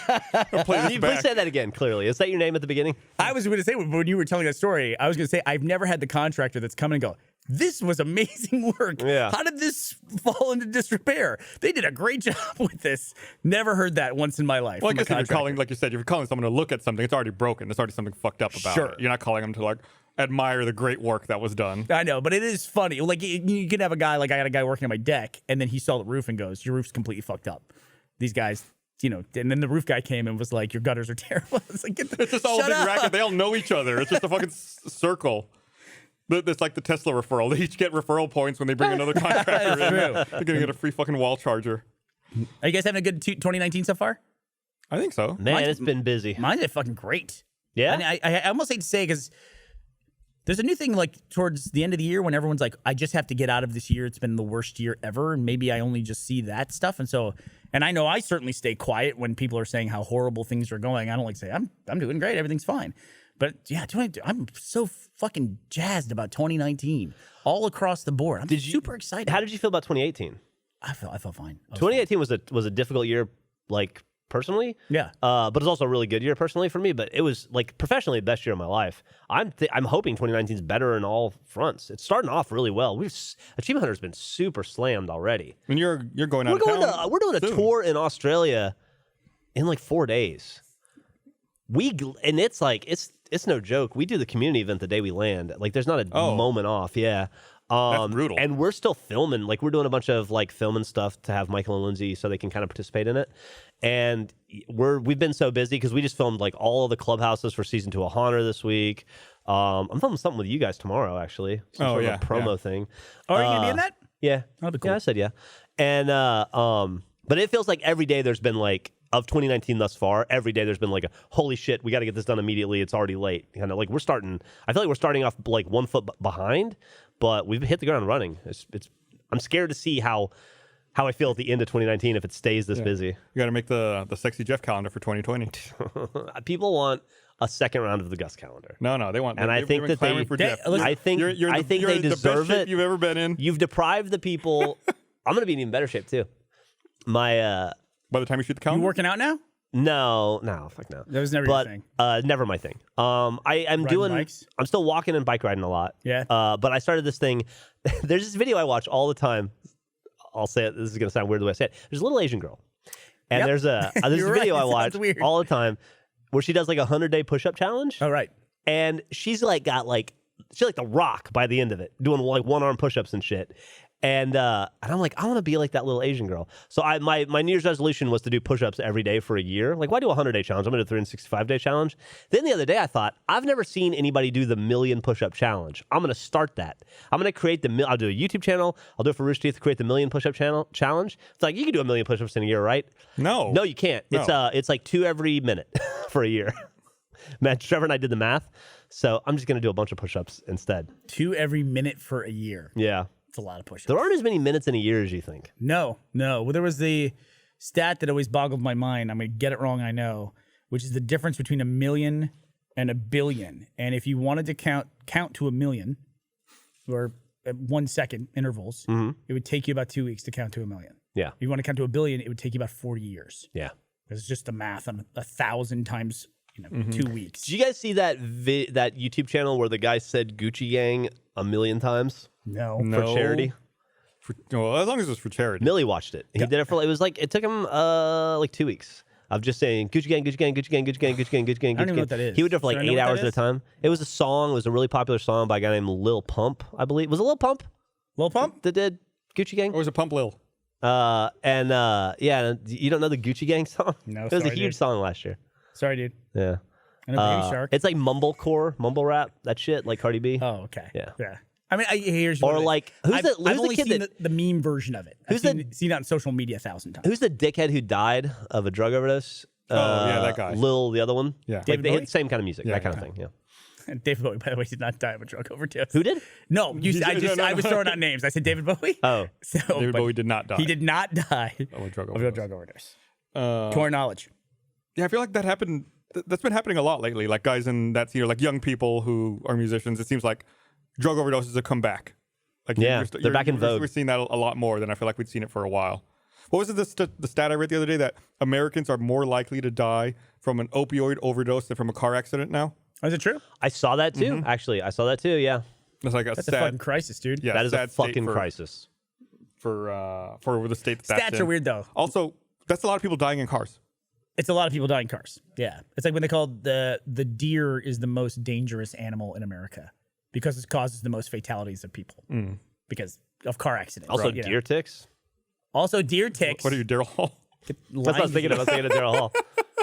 Please say that again, clearly. Is that your name at the beginning? I was going to say, when you were telling that story, I was going to say, I've never had the contractor that's come and go, this was amazing work. Yeah. How did this fall into disrepair? They did a great job with this. Never heard that once in my life. Well, I guess if you're calling, like you said, if you're calling someone to look at something, it's already broken. There's already something fucked up about it. You're not calling them to admire the great work that was done. I know, but it is funny. You could have a guy, I had a guy working on my deck, and then he saw the roof and goes, your roof's completely fucked up. These guys, and then the roof guy came and was like, your gutters are terrible. It's like, it's just all a big racket. They all know each other. It's just a fucking circle. It's like the Tesla referral. They each get referral points when they bring another contractor in. They're going to get a free fucking wall charger. Are you guys having a good 2019 so far? I think so. Man, it's been busy. Mine's been fucking great. Yeah? And I almost hate to say, because there's a new thing towards the end of the year when everyone's like, I just have to get out of this year. It's been the worst year ever. And maybe I only just see that stuff. And I know I certainly stay quiet when people are saying how horrible things are going. I don't like to say, I'm doing great. Everything's fine. But yeah, I'm so fucking jazzed about 2019 all across the board. I'm super excited. How did you feel about 2018? I felt fine. 2018 was a difficult year, personally. Yeah. But it's also a really good year personally for me. But it was professionally the best year of my life. I'm hoping 2019 is better in all fronts. It's starting off really well. Achievement Hunter's been super slammed already. And you're going out. We're doing a tour in Australia in 4 days. It's no joke. We do the community event the day we land. There's not a moment off. Yeah. That's brutal. And we're still filming. We're doing a bunch of filming stuff to have Michael and Lindsay so they can kind of participate in it. And we've been so busy because we just filmed all of the clubhouses for season 2 of Haunter this week. I'm filming something with you guys tomorrow, actually. Some sort of a promo thing. Oh, are you gonna be in that? Yeah. That'll be cool. Yeah, I said yeah. And but it feels like every day there's been of 2019 thus far, every day there's been a holy shit, we got to get this done immediately. It's already late. Kind of we're starting. I feel like we're starting off 1 foot behind, but we've hit the ground running. I'm scared to see how I feel at the end of 2019 if it stays this busy. You got to make the Sexy Jeff calendar for 2020. People want a second round of the Gus calendar. No, they want. And I think that they deserve it. You've ever been in. You've deprived the people. I'm going to be in even better shape too. By the time you shoot the calendar? You working out now? No, fuck no. That was never your thing. Never my thing. I'm doing bikes? I'm still walking and bike riding a lot. Yeah. But I started this thing. There's this video I watch all the time. I'll say it. This is gonna sound weird the way I say it. There's a little Asian girl, and there's a video I watch all the time where she does a 100-day push-up challenge. Oh right. And she's got she's like The Rock by the end of it, doing one arm push-ups and shit. And I'm like, I want to be like that little Asian girl. So my New Year's resolution was to do push-ups every day for a year. Like, why do a 100-day challenge? I'm going to do a 365-day challenge. Then the other day I thought, I've never seen anybody do the 1,000,000 push-up challenge. I'm going to start that. I'm going to create I'll do a YouTube channel. I'll do it for Rooster Teeth, create the 1,000,000 push-up challenge. It's like, you can do 1,000,000 push-ups in a year, right? No. No, you can't. No. It's like 2 every minute for a year. Man, Trevor and I did the math. So I'm just going to do a bunch of push-ups instead. 2 every minute for a year. Yeah. It's a lot of push-ups. There aren't as many minutes in a year as you think. No. Well, there was the stat that always boggled my mind. I'm going to get it wrong, I know, which is the difference between 1,000,000 and 1 billion. And if you wanted to count to 1,000,000, or at 1 second intervals, it would take you about 2 weeks to count to 1,000,000. Yeah. If you want to count to 1 billion, it would take you about 40 years. Yeah. It's just the math on 1,000 times 2 weeks. Did you guys see that that YouTube channel where the guy said Gucci Gang 1,000,000 times? No. For charity? Well, as long as it's for charity. Millie watched it. He did it for, it took him like 2 weeks of just saying Gucci Gang, Gucci Gang, Gucci Gang, Gucci Gang, Gucci Gang, Gucci Gang, Gucci Gang. I don't even know what that is. He would do it for like 8 hours at a time. It was a song. It was a really popular song by a guy named Lil Pump, I believe. Was it Lil Pump? Lil Pump? That did Gucci Gang? Or was it Pump Lil? Yeah, you don't know the Gucci Gang song? No, It was a sorry, huge dude. song last year. Sorry, dude. Yeah. I know Baby Shark. It's like mumblecore, mumble rap, that shit, like Cardi B. Oh, okay. Yeah. I mean, here's Or what it is. like, who's the I've only kid seen that- the meme version of it. I've seen it on social media 1,000 times. Who's the dickhead who died of a drug overdose? Yeah, that guy. Lil, the other one. Yeah. Like David they Bowie? hit the same kind of music, Yeah, that kind yeah. of thing. Yeah. And David Bowie, by the way, did not die of a drug overdose. Who did? No, I was no. throwing out names. I said David Bowie. Oh. So, David but Bowie did not die. He did not die Of a drug of a overdose. drug overdose. Uh, To our knowledge. Yeah, I feel like that happened. That's been happening a lot lately. Like guys in that scene, or like young people who are musicians. It seems like drug overdoses have come back. Like Yeah, they're back in vogue. We're seeing that a lot more than I feel like we'd seen it for a while. What was it? The stat I read the other day that Americans are more likely to die from an opioid overdose than from a car accident now. Is it true? I saw that too, actually. I saw that too, yeah. That's like That's a fucking crisis, dude. Yeah, That is a sad state fucking crisis. for the state that's Stats in. are weird, though. Also, that's a lot of people dying in cars. It's a lot of people dying in cars. Yeah. It's like when they call the deer is the most dangerous animal in America because it causes the most fatalities of people because of car accidents. Also, you know. deer ticks. Also, deer ticks. What are you, Daryl Hall? That's what I was thinking of. I was thinking of Daryl Hall.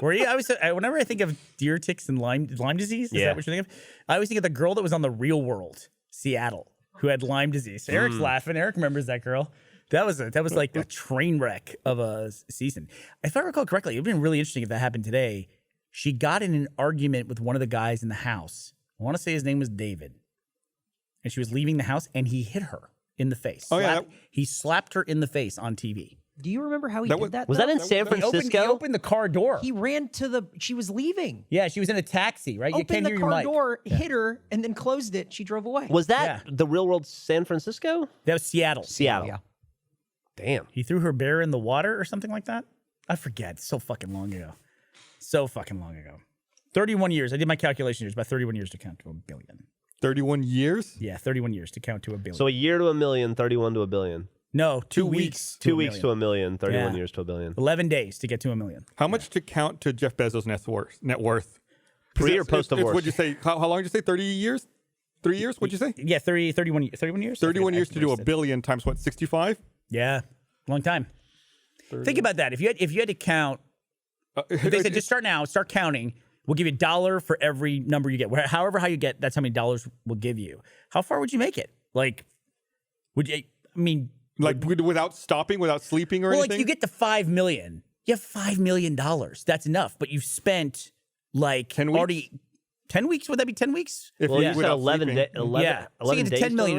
Were you? Whenever I think of deer ticks and Lyme disease, is that what you're thinking of? I always think of the girl that was on The Real World, Seattle, who had Lyme disease. Eric's laughing. Eric remembers that girl. That was like a train wreck of a season. If I recall correctly, it would have been really interesting if that happened today. She got in an argument with one of the guys in the house. I want to say his name was David. And she was leaving the house, and he hit her in the face. Oh, yeah. He slapped her in the face on TV. Do you remember how he That did was- that? Was though? that in San Francisco? He opened the car door. He ran to the. She was leaving. Yeah, she was in a taxi, right? You Opened can't the hear your car mic. door, hit her, and then closed it. She drove away. Was that the real world San Francisco? That was Seattle. Seattle. Yeah. Damn. He threw her bear in the water or something like that? I forget. It's so fucking long ago. 31 years. I did my calculation. It's about 31 years to count to 1 billion. 31 years? Yeah, 31 years to count to 1 billion. So a year to 1 million, 31 to 1 billion. No, 2 weeks. 2 weeks to 1 million, 31 Yeah. years to 1 billion. 11 days to get to 1 million. How much to count to Jeff Bezos' net worth? Pre or post divorce? What'd you say? How long did you say? 30 years? 3 years? What'd you say? Yeah, 31 years. 31 years to do a 1 billion times what? 65? Yeah, long time. Think about that. If you had to count, if they said just start now, start counting. We'll give you $1 for every number you get. However, how you get, that's how many dollars we'll give you. How far would you make it? Like, would you? I mean, like without stopping, without sleeping or anything? Like you get to 5 million. You have $5 million. That's enough. But you've spent like 10 weeks? already 10 weeks. Would that be 10 weeks? Well, you said 11 days. Yeah. So you get to 10 million.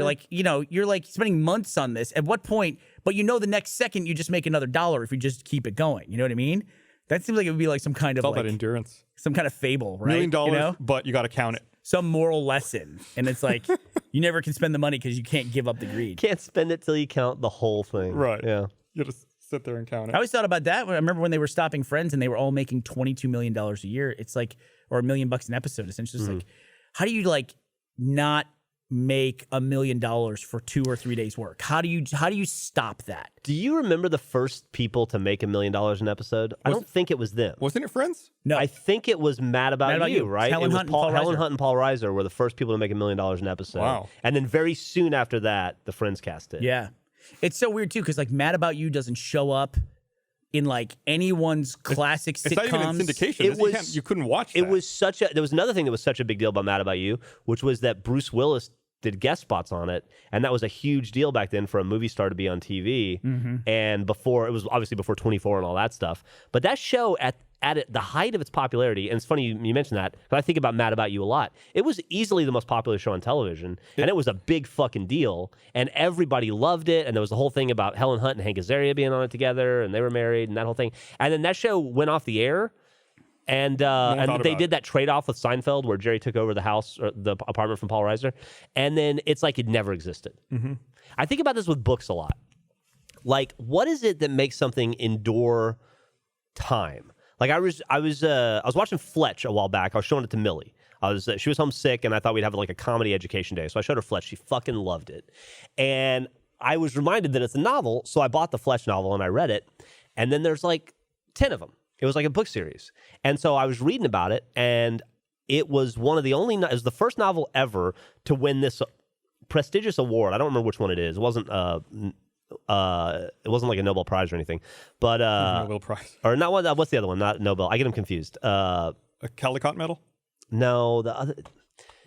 You're like spending months on this. At what point? But the next second you just make another $1 if you just keep it going. You know what I mean? That seems like it would be like some kind of all like that endurance. some kind of fable, right? $1 million, You know? but you got to count it. Some moral lesson. And it's like, you never can spend the money because you can't give up the greed. Can't spend it till you count the whole thing. Right. Yeah. You just sit there and count it. I always thought about that. I remember when they were stopping Friends and they were all making $22 million a year. It's like, or $1 million an episode. Essentially, it's like, how do you like not make $1 million for 2 or 3 days work? How do you stop that? Do you remember the first people to make $1 million an episode? I don't think it was them. Wasn't it Friends? No, I think it was Mad About You, right? Helen it was Hunt and Paul Helen Reiser. Hunt and Paul Reiser were the first people to make $1 million an episode. Wow. And then very soon after that, the Friends cast did. Yeah. It's so weird too, because like Mad About You doesn't show up in like anyone's classic sitcoms. It's not even in syndication. You couldn't watch that. It was such a. There was another thing that was such a big deal about Mad About You, which was that Bruce Willis did guest spots on it, and that was a huge deal back then for a movie star to be on TV. And before, it was obviously before 24 and all that stuff. But that show at the height of its popularity, and it's funny you mentioned that, because I think about Mad About You a lot. It was easily the most popular show on television, and it was a big fucking deal, and everybody loved it, and there was the whole thing about Helen Hunt and Hank Azaria being on it together, and they were married, and that whole thing. And then that show went off the air, and they did that trade-off with Seinfeld where Jerry took over the house or the apartment from Paul Reiser, and then it's like it never existed. I think about this with books a lot. Like, what is it that makes something endure time? Like I was watching Fletch a while back. I was showing it to Millie. She was homesick, and I thought we'd have like a comedy education day. So I showed her Fletch. She fucking loved it, and I was reminded that it's a novel. So I bought the Fletch novel and I read it, and then there's like 10 of them. It was like a book series, and so I was reading about it, and it was one of the only. It was the first novel ever to win this prestigious award. I don't remember which one it is. It wasn't like a Nobel Prize or anything, but Nobel Prize or not one. What's the other one? Not Nobel. I get them confused. A Caldecott Medal? No, the other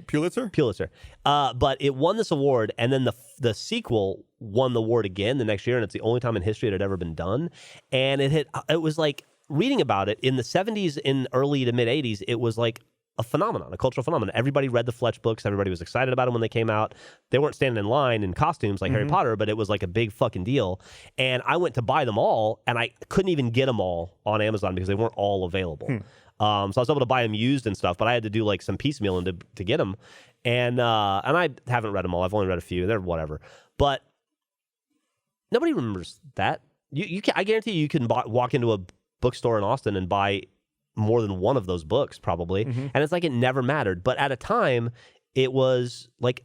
Pulitzer. But it won this award, and then the sequel won the award again the next year, and it's the only time in history it had ever been done. And it was like reading about it in the 70s, in early to mid 80s. It was like a phenomenon, a cultural phenomenon. Everybody read the Fletch books. Everybody was excited about them when they came out. They weren't standing in line in costumes like Harry Potter, but it was like a big fucking deal. And I went to buy them all, and I couldn't even get them all on Amazon because they weren't all available. So I was able to buy them used and stuff, but I had to do like some piecemealing to get them. And I haven't read them all. I've only read a few. They're whatever. But nobody remembers that. I guarantee you can walk into a bookstore in Austin and buy more than one of those books probably. And it's like it never mattered. But at a time, it was like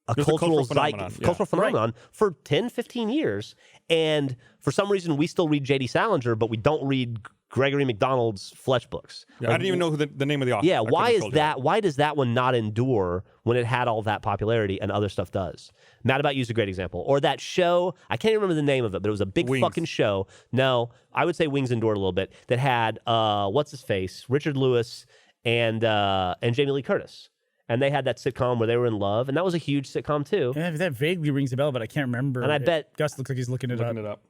a cultural phenomenon for 10, 15 years. And for some reason, we still read J.D. Salinger, but we don't read Gregory McDonald's Fletch books. Yeah, I didn't even know who the name of the author. Yeah, why is that? Why does that one not endure when it had all that popularity and other stuff does? Mad About You is a great example. Or that show, I can't even remember the name of it, but it was a big fucking show. No, I would say Wings endured a little bit. That had what's his face, Richard Lewis and Jamie Lee Curtis. And they had that sitcom where they were in love, and that was a huge sitcom too. Yeah, that vaguely rings a bell, but I can't remember. And I bet Gus looks like he's looking it up.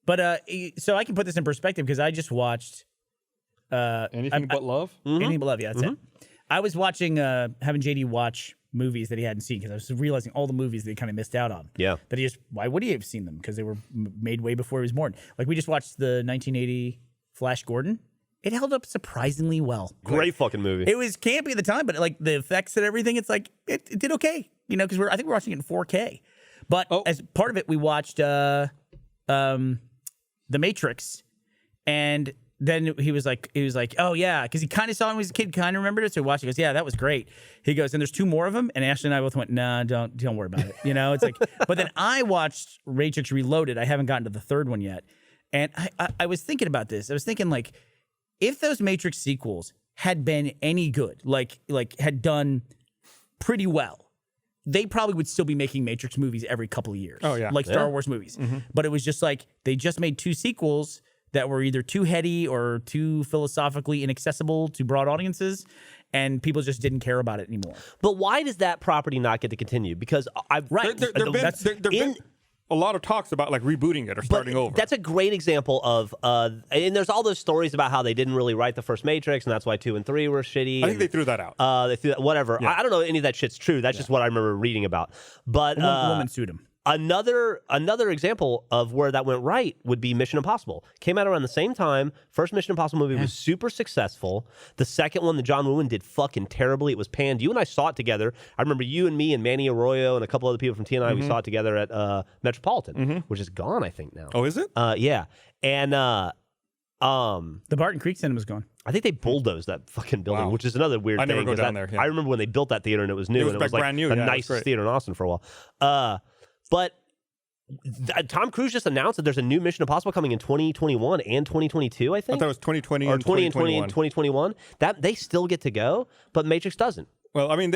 But so I can put this in perspective because I just watched Anything But Love. Anything But Love. Yeah, that's it. I was watching, having JD watch movies that he hadn't seen because I was realizing all the movies that he kind of missed out on. Yeah. That why would he have seen them? Because they were made way before he was born. Like we just watched the 1980 Flash Gordon. It held up surprisingly well. Great fucking movie. It was campy at the time, but like the effects and everything, it's like it did okay. You know, because I think we're watching it in 4K. But as part of it, we watched The Matrix, and then he was like, oh yeah, because he kind of saw him when he was a kid, kind of remembered it. So he watched it. He goes, yeah, that was great. He goes, and there's 2 more of them, and Ashley and I both went, nah, don't worry about it. You know, it's like. But then I watched Matrix Reloaded. I haven't gotten to the 3rd one yet, and I was thinking about this. I was thinking like, if those Matrix sequels had been any good, like had done pretty well, they probably would still be making Matrix movies every couple of years. Oh, yeah. Like Star Wars movies. But it was just like, they just made 2 sequels that were either too heady or too philosophically inaccessible to broad audiences, and people just didn't care about it anymore. But why does that property not get to continue? Because There've been a lot of talks about like rebooting it or starting over. That's a great example of, and there's all those stories about how they didn't really write the first Matrix, and that's why 2 and 3 were shitty. I think they threw that out. They threw that, whatever. Yeah. I don't know if any of that shit's true. That's just what I remember reading about. But A woman sued him. Another example of where that went right would be Mission Impossible. Came out around the same time. First Mission Impossible movie was super successful. The second one, the John Woo one, did fucking terribly. It was panned. You and I saw it together. I remember you and me and Manny Arroyo and a couple other people from TNI. We saw it together at Metropolitan, which is gone, I think, now. Oh, is it? Yeah. And the Barton Creek Cinema's gone. I think they bulldozed that fucking building, which is another weird thing. I never go down there. Yeah. I remember when they built that theater and it was new. It was like brand new. The Yeah, nicest theater in Austin for a while. But Tom Cruise just announced that there's a new Mission Impossible coming in 2021 and 2022, I think. I thought it was 2020 or and 2020 and 2021. That they still get to go, but Matrix doesn't. Well, I mean,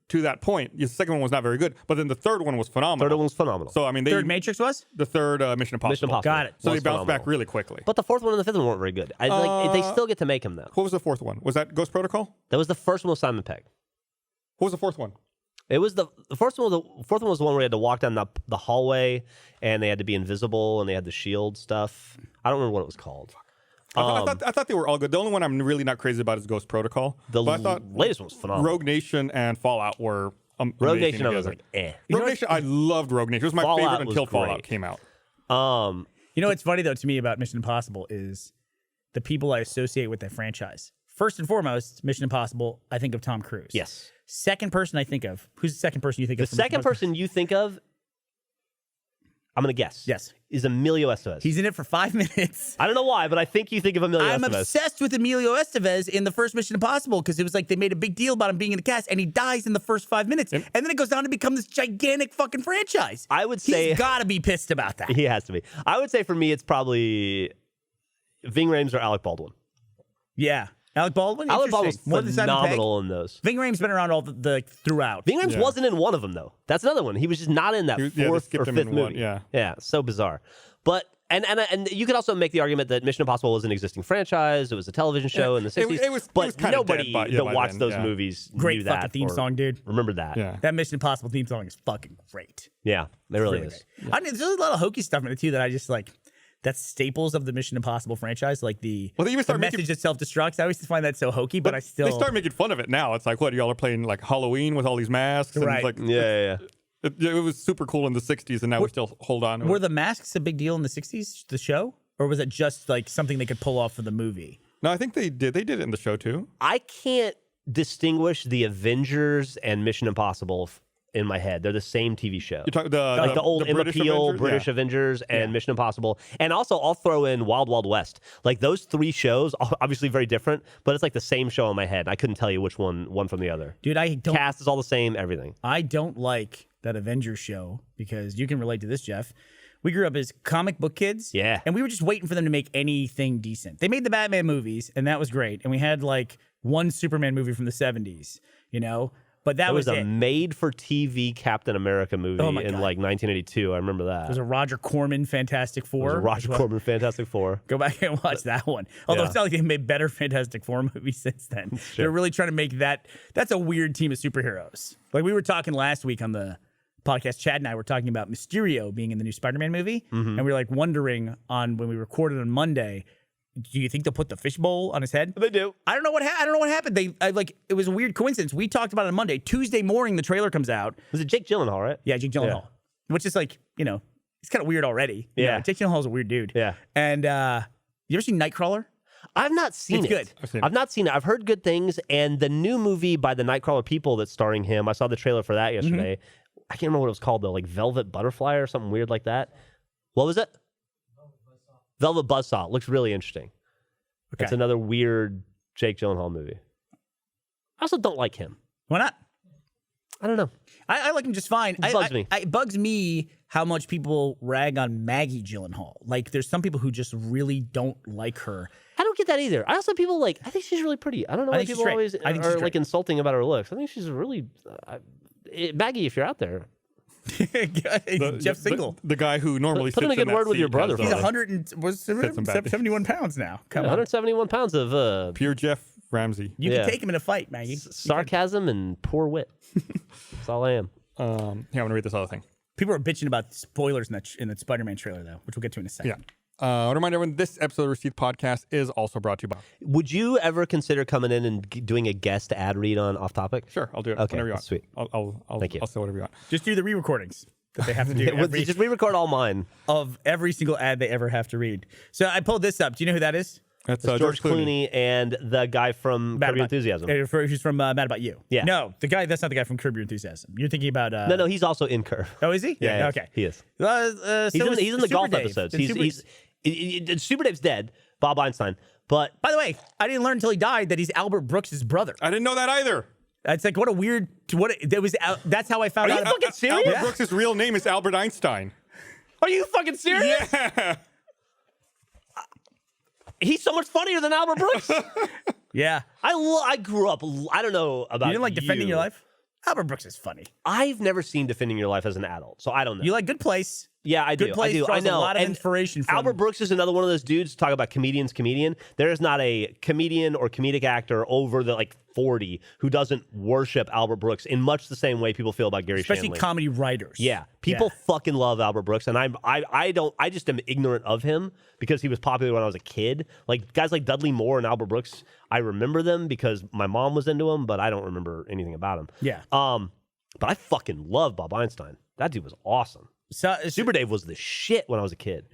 to that point. The second one was not very good, but then the third one was phenomenal. Third one was phenomenal. So I mean, Third Matrix was? the third Mission Impossible. Mission Impossible. Got it. So they was bounced back phenomenal. really quickly. But the fourth one and the fifth one weren't very good. They still get to make them though. What was the fourth one? Was that Ghost Protocol? That was the first one with Simon Pegg. What was the fourth one? It was the first one. The fourth one was the one where you had to walk down the hallway and they had to be invisible and they had the shield stuff. I don't remember what it was called. I thought they were all good. The only one I'm really not crazy about is Ghost Protocol. But I thought latest one was phenomenal. Rogue Nation and Fallout were Rogue amazing Nation, I was together. like, eh. Rogue Nation, I loved Rogue Nation. It was my Fallout favorite until was Fallout great. came out. You know what's funny though to me about Mission Impossible is the people I associate with that franchise. First and foremost, Mission Impossible, I think of Tom Cruise. Yes. Second person I think of. Who's the second person you think The of? second person you think of, I'm going to guess. Yes. Is Emilio Estevez. He's in it for 5 minutes. I don't know why, but I think you think of Emilio I'm Estevez. obsessed with Emilio Estevez in the first Mission Impossible because it was like they made a big deal about him being in the cast and he dies in the first 5 minutes. And then it goes on to become this gigantic fucking franchise. I would say he's got to be pissed about that. He has to be. I would say for me, it's probably Ving Rhames or Alec Baldwin. Yeah. Alec Baldwin? Alec Baldwin was More than Simon Pegg? phenomenal in those. Ving Rhames been around all the throughout. Ving Rhames wasn't in one of them, though. That's another one. He was just not in that they fourth skipped or him fifth in movie. one, Yeah, so bizarre. But and you could also make the argument that Mission Impossible was an existing franchise. It was a television show in the 60s. It was but kinda nobody dead that by watched then, those yeah. movies Great knew fucking that theme or song, dude. Remember that. Yeah. That Mission Impossible theme song is fucking great. Yeah, it really is. Great. I mean, there's a lot of hokey stuff in it too that I just like. That's staples of the Mission Impossible franchise, like the, Well, they even the started message that self-destructs. I always find that so hokey, but I still They start making fun of it now. It's like, what, y'all are playing like Halloween with all these masks? And Right. It's like, Yeah. It was super cool in the 60s, and now we still hold on to Were it. the masks a big deal in the 60s, the show? Or was it just like something they could pull off for the movie? No, I think they did. They did it in the show, too. I can't distinguish the Avengers and Mission Impossible in my head. They're the same TV show. You're talking Like the old Emma British Peel, Avengers? British Yeah. Avengers, and Mission Impossible. And also, I'll throw in Wild Wild West. Like those three shows, obviously very different, but it's like the same show in my head. I couldn't tell you which one from the other. Dude, I don't Cast is all the same, everything. I don't like that Avengers show because you can relate to this, Jeff. We grew up as comic book kids. Yeah. And we were just waiting for them to make anything decent. They made the Batman movies, and that was great. And we had like one Superman movie from the 70s, you know? But that There was a it. made-for-TV Captain America movie Oh my in God. like 1982. I remember that. There's a Roger Corman Fantastic Four. There's a Roger as well. Corman Fantastic Four. Go back and watch that one. Although Yeah. it's not like they made better Fantastic Four movies since then. They're really trying to make that. That's a weird team of superheroes. Like we were talking last week on the podcast, Chad and I were talking about Mysterio being in the new Spider-Man movie. Mm-hmm. And we were like wondering on when we recorded on Monday, do you think they'll put the fishbowl on his head? They do. I don't know what happened. It was a weird coincidence. We talked about it on Monday. Tuesday morning, the trailer comes out. Was it Jake Gyllenhaal, right? Yeah, Jake Gyllenhaal. Which is like, you know, it's kind of weird already. You Yeah. know, Jake Gyllenhaal's a weird dude. Yeah. And you ever seen Nightcrawler? I've not seen It's it. good. I've not seen it. I've heard good things. And the new movie by the Nightcrawler people that's starring him, I saw the trailer for that yesterday. I can't remember what it was called, though. Like Velvet Butterfly or something weird like that. What was it? Velvet Buzzsaw. It looks really interesting. Okay. It's another weird Jake Gyllenhaal movie. I also don't like him. Why not? I don't know. I like him just fine. It bugs me. It bugs me how much people rag on Maggie Gyllenhaal. Like, there's some people who just really don't like her. I don't get that either. I also people like. I think she's really pretty. I don't know I why think she's people great. always I think she's are great. like insulting about her looks. I think she's really Maggie. If you're out there, Jeff Single. The guy who normally Put in sits a good that word with seat your brother has, He's for uh, 100 and was some bad days. 71 pounds now. Come on. 171 pounds of pure Jeff Ramsey. You Yeah. can take him in a fight, Maggie. sarcasm and poor wit. That's all I am. Yeah, I'm gonna read this other thing. People are bitching about spoilers in that Spider-Man trailer, though, which we'll get to in a second. Yeah. I want to remind everyone this episode of Receipt Podcast is also brought to you by. Would you ever consider coming in and doing a guest ad read on Off Topic? Sure, I'll do it Okay, whenever you want. sweet. I'll Thank you. I'll say whatever you want. Just do the re-recordings that they have to do Just re-record all mine. of every single ad they ever have to read. So I pulled this up. Do you know who that is? That's It's George Clooney and the guy from Curb Your Enthusiasm. He's from Mad About You. Yeah. No, that's not the guy from Curb Your Enthusiasm. You're thinking about... No, he's also in Curb. Oh, is he? Yeah, Okay. he is. So He's in the Super golf Dave. episodes. And Super Dave's dead. Bob Einstein. But By the way, I didn't learn until he died that he's Albert Brooks' brother. I didn't know that either. It's like, what a weird... That's how I found out. fucking serious? Albert Brooks' real name is Albert Einstein. are you fucking serious? Yeah. He's so much funnier than Albert Brooks. Yeah. I grew up. I don't know about You didn't like defending your life? Albert Brooks is funny. I've never seen Defending Your Life as an adult, so I don't know. You like Good Place? Yeah, I do. Good Place I do. draws I know. a lot of And inspiration from Albert Brooks is another one of those dudes. Talk about comedian. There is not a comedian or comedic actor over the 40 who doesn't worship Albert Brooks in much the same way people feel about Gary especially Shandling. comedy writers. Yeah, people fucking love Albert Brooks, and I don't. I just am ignorant of him because he was popular when I was a kid. Like guys like Dudley Moore and Albert Brooks, I remember them because my mom was into them, but I don't remember anything about him. Yeah. But I fucking love Bob Einstein. That dude was awesome. Super Dave was the shit when I was a kid.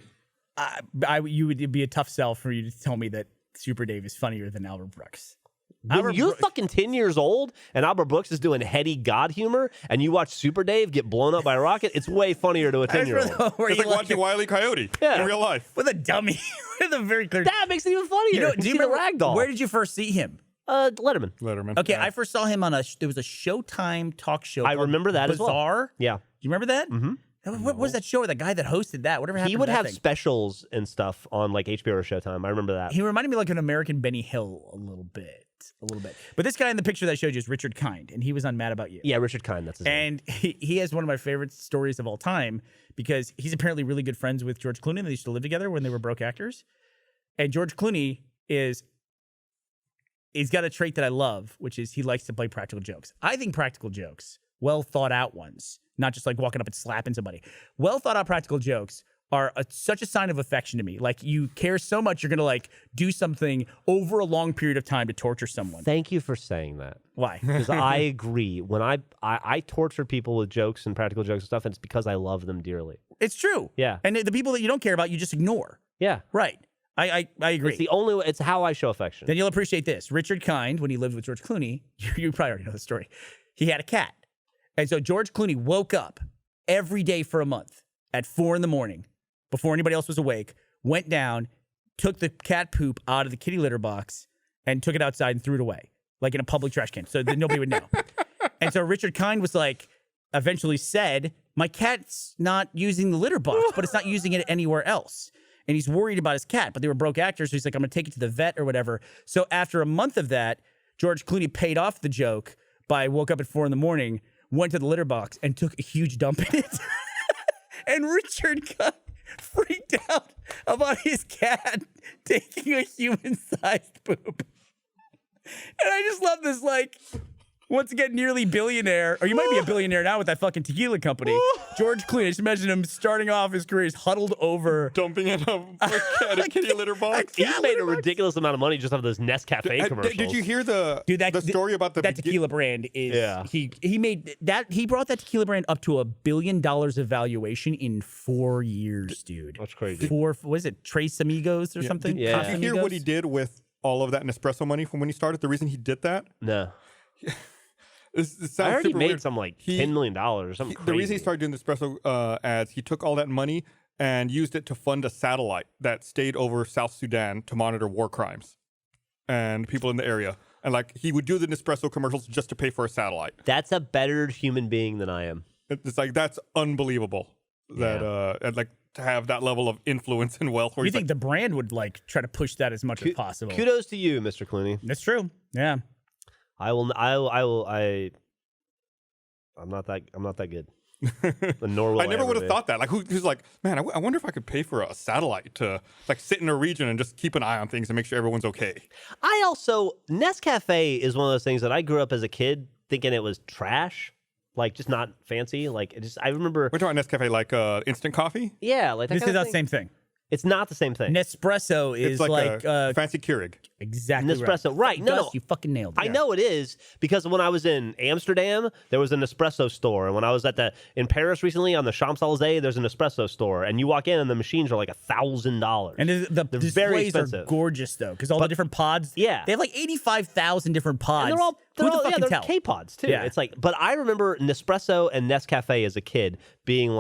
You would be a tough sell for you to tell me that Super Dave is funnier than Albert Brooks. When you're fucking 10 years old and Albert Brooks is doing heady God humor and you watch Super Dave get blown up by a rocket, it's way funnier to a 10-year-old. It's like watching Wile E. Coyote in real life. With a dummy. With a very clear... That makes it even funnier. Do you remember Ragdoll? Where did you first see him? Letterman. Okay, I first saw him on there was a Showtime talk show. I remember that as well. Bizarre. Yeah. Do you remember that? Mm-hmm. What was that show? Or the guy that hosted that? Whatever happened He would to that have thing? specials and stuff on HBO or Showtime. I remember that. He reminded me like an American Benny Hill a little bit. But this guy in the picture that I showed you is Richard Kind, and he was on Mad About You. Yeah, Richard Kind, that's his name. And he has one of my favorite stories of all time because he's apparently really good friends with George Clooney. They used to live together when they were broke actors. And George Clooney he's got a trait that I love, which is he likes to play practical jokes. I think practical jokes, well thought out ones, not just like walking up and slapping somebody. Well thought out practical jokes are such a sign of affection to me. Like you care so much, you're gonna do something over a long period of time to torture someone. Thank you for saying that. Why? Because I agree. When I torture people with jokes and practical jokes and stuff, and it's because I love them dearly. It's true. Yeah. And the people that you don't care about, you just ignore. Yeah. Right. I agree. It's the only way. It's how I show affection. Then you'll appreciate this. Richard Kind, when he lived with George Clooney, you probably already know the story. He had a cat. And so George Clooney woke up every day for a month at 4 a.m. before anybody else was awake, went down, took the cat poop out of the kitty litter box and took it outside and threw it away, like in a public trash can, so that nobody would know. And so Richard Kind was eventually said, my cat's not using the litter box, but it's not using it anywhere else. And he's worried about his cat, but they were broke actors, so he's like, I'm going to take it to the vet or whatever. So after a month of that, George Clooney paid off the joke by woke up at 4 a.m, went to the litter box, and took a huge dump in it. And Richard Kind freaked out about his cat taking a human-sized poop. And I just love this, once again, nearly billionaire, or you might be a billionaire now with that fucking tequila company. George Clooney, just imagine him starting off his career, he's huddled over. Dumping in a kitty litter box. He's made a ridiculous amount of money just off of those Nescafe commercials. Did you hear the story about that tequila brand? He brought that tequila brand up to $1 billion of valuation in 4 years, dude. That's crazy. What is it, Tres Amigos or something? Did you hear what he did with all of that Nespresso money from when he started? The reason he did that? No. It sounds I already super made weird. some $10 million or something crazy. The reason he started doing the espresso ads, he took all that money and used it to fund a satellite that stayed over South Sudan to monitor war crimes and people in the area. And he would do the Nespresso commercials just to pay for a satellite. That's a better human being than I am. It's that's unbelievable that to have that level of influence and wealth. You think the brand would try to push that as much as possible? Kudos to you, Mr. Clooney. That's true. Yeah. I'm not that good. Nor will I never would have thought that. Who's man, I wonder if I could pay for a satellite to sit in a region and just keep an eye on things and make sure everyone's okay. Nescafe is one of those things that I grew up as a kid thinking it was trash. Just not fancy. I remember. We're talking Nescafe, instant coffee? Yeah, this is the same thing. It's not the same thing. Nespresso is a fancy Keurig. Exactly Nespresso, right. No, you fucking nailed it. I know it is because when I was in Amsterdam, there was an Nespresso store. And when I was in Paris recently on the Champs-Elysees, there's an Espresso store. And you walk in and the machines are $1,000. And the They're very displays expensive. are gorgeous, though, because all the different pods. Yeah. They have 85,000 different pods. And they're K-pods, too. Yeah. It's but I remember Nespresso and Nescafe as a kid being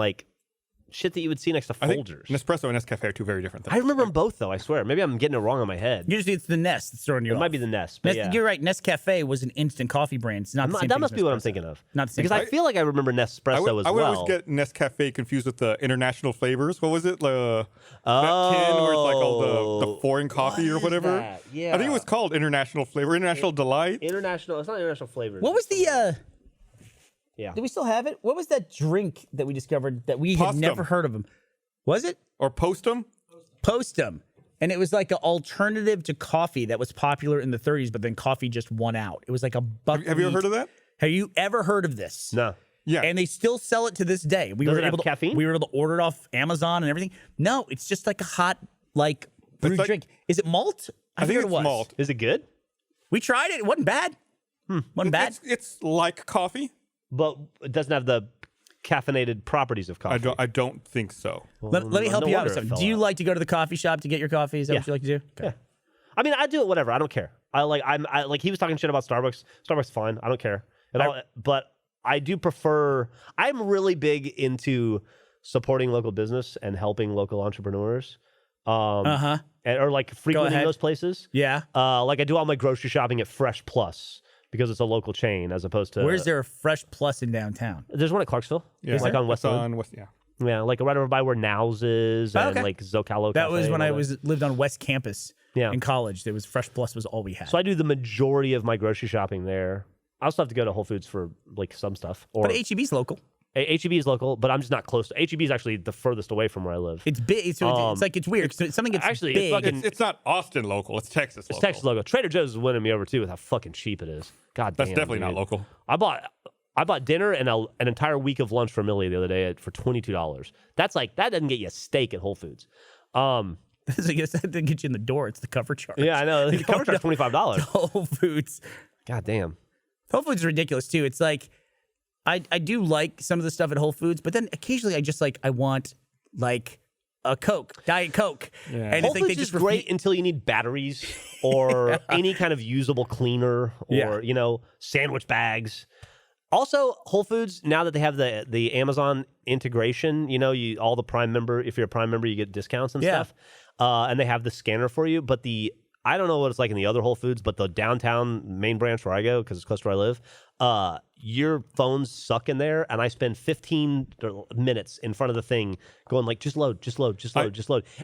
shit that you would see next to Folgers. Nespresso and Nescafe are two very different things. I remember them both, though, I swear. Maybe I'm getting it wrong in my head. Usually it's the Nest that's throwing you off. It might be the Nest, but yeah. You're right. Nescafe was an instant coffee brand. It's not the same that thing must as be what I'm Nespresso. thinking of. Not the same because thing. I feel like I remember Nespresso as well. I would always get Nescafe confused with the international flavors. What was it? That tin where it's all the foreign coffee or whatever. That? Yeah. I think it was called International Flavor, International Delight. It's not international flavors. What was the Yeah. Do we still have it? What was that drink that we discovered that we had Postum. never heard of them? Was it? Or Postum? Postum. And it was like an alternative to coffee that was popular in the 30s, but then coffee just won out. It was like a buckwheat. Have you ever heard of that? Have you ever heard of this? No. Yeah. And they still sell it to this day. We Does were it have able to caffeine? We were able to order it off Amazon and everything. No, it's just like a hot brewed like- drink. Is it malt? I think forget it's what it was. malt. Is it good? We tried it. It wasn't bad. Wasn't bad. It's like coffee. But it doesn't have the caffeinated properties of coffee. I don't think so. Let me help no you out wonder with it something. fell Do you out. like to go to the coffee shop to get your coffee? Is that what you like to do? Okay. Yeah. I mean, I do it whatever. I don't care. I like he was talking shit about Starbucks. Starbucks fine. I don't care at all. But I do prefer. I'm really big into supporting local business and helping local entrepreneurs. Or like frequenting ahead. those places. Yeah. Like I do all my grocery shopping at Fresh Plus because it's a local chain as opposed to. Where's there a Fresh Plus in downtown? There's one at Clarksville. Yeah. Like on West It's Loop. on West. Yeah. Yeah, like right over by where Now's is and okay. like Zocalo. That Cafe was when and I all that. lived on West Campus Yeah. in college. There was Fresh Plus was all we had. So I do the majority of my grocery shopping there. I also have to go to Whole Foods for like some stuff. Or but HEB's local. HEB is local, but I'm just not close to. HEB is actually the furthest away from where I live. It's big. So it's like it's weird. Something gets actually, it's big. fucking- It's not Austin local. It's Texas It's local. Texas local. Trader Joe's is winning me over too with how fucking cheap it is. God That's damn, definitely not dude. local. I bought dinner and an entire week of lunch for Millie the other day for $22. That's like that doesn't get you a steak at Whole Foods. I guess that didn't get you in the door. It's the cover charge. Yeah, I know. The cover charge $25. Whole Foods. God damn. Whole Foods is ridiculous too. It's like I do like some of the stuff at Whole Foods, but then occasionally I want like a Coke, Diet Coke. Yeah. And Whole it's like Foods is great until you need batteries or any kind of usable cleaner or sandwich bags. Also, Whole Foods, now that they have the Amazon integration, all the Prime member, if you're a Prime member, you get discounts and stuff. And they have the scanner for you. But I don't know what it's like in the other Whole Foods, but the downtown main branch where I go, because it's close to where I live, your phones suck in there. And I spend 15 minutes in front of the thing going like, just load.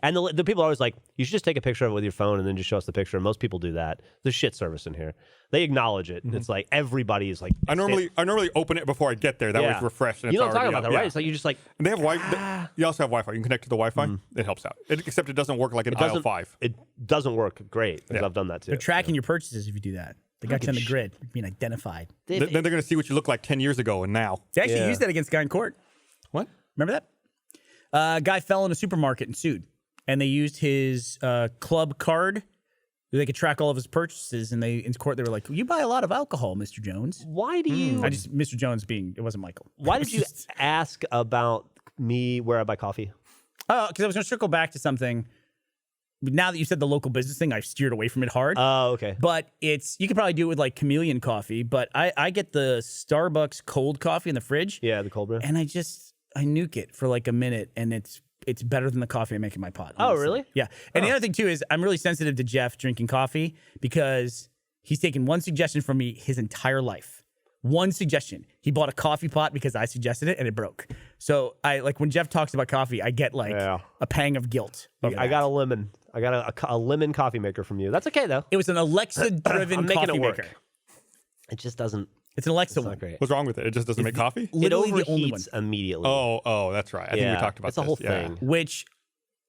And the people are always like, you should just take a picture of it with your phone and then just show us the picture. And most people do that. There's shit service in here. They acknowledge it. It's like everybody is like. I normally open it before I get there. That way it's refreshed. And You know it's what I'm talking already about, though, up. right? Yeah. It's like you just like. And they have Wi-Fi. You also have Wi-Fi. You can connect to the Wi-Fi. It helps out. Except it doesn't work like an aisle 5. It doesn't work great because Yeah. I've done that too. they're tracking your purchases if you do that. They got you on the grid, being identified. Then they're going to see what you look like 10 years ago and now. They actually used that against a guy in court. What? Remember that? A guy fell in a supermarket and sued. And they used his club card. They could track all of his purchases. And in court, they were like, you buy a lot of alcohol, Mr. Jones. Why do you? Mr. Jones it wasn't Michael. Why did you ask about me where I buy coffee? Oh, because I was going to circle back to something. Now that you said the local business thing, I've steered away from it hard. Oh, okay. But you could probably do it with like Chameleon coffee. But I get the Starbucks cold coffee in the fridge. Yeah, the cold brew. And I nuke it for like a minute, and it's better than the coffee I make in my pot. Oh, honestly. really? Yeah. And the other thing too is I'm really sensitive to Jeff drinking coffee because he's taken one suggestion from me his entire life. One suggestion. He bought a coffee pot because I suggested it and it broke. So I like when Jeff talks about coffee, I get like a pang of guilt. I got a lemon. I got a lemon coffee maker from you. That's okay though. It was an Alexa-driven coffee maker. It just doesn't. It's an Alexa It's one. not great. What's wrong with it? It just doesn't make coffee? Literally it the only one. overheats immediately. Oh, that's right. I think we talked about it's a this. whole Yeah. thing. Which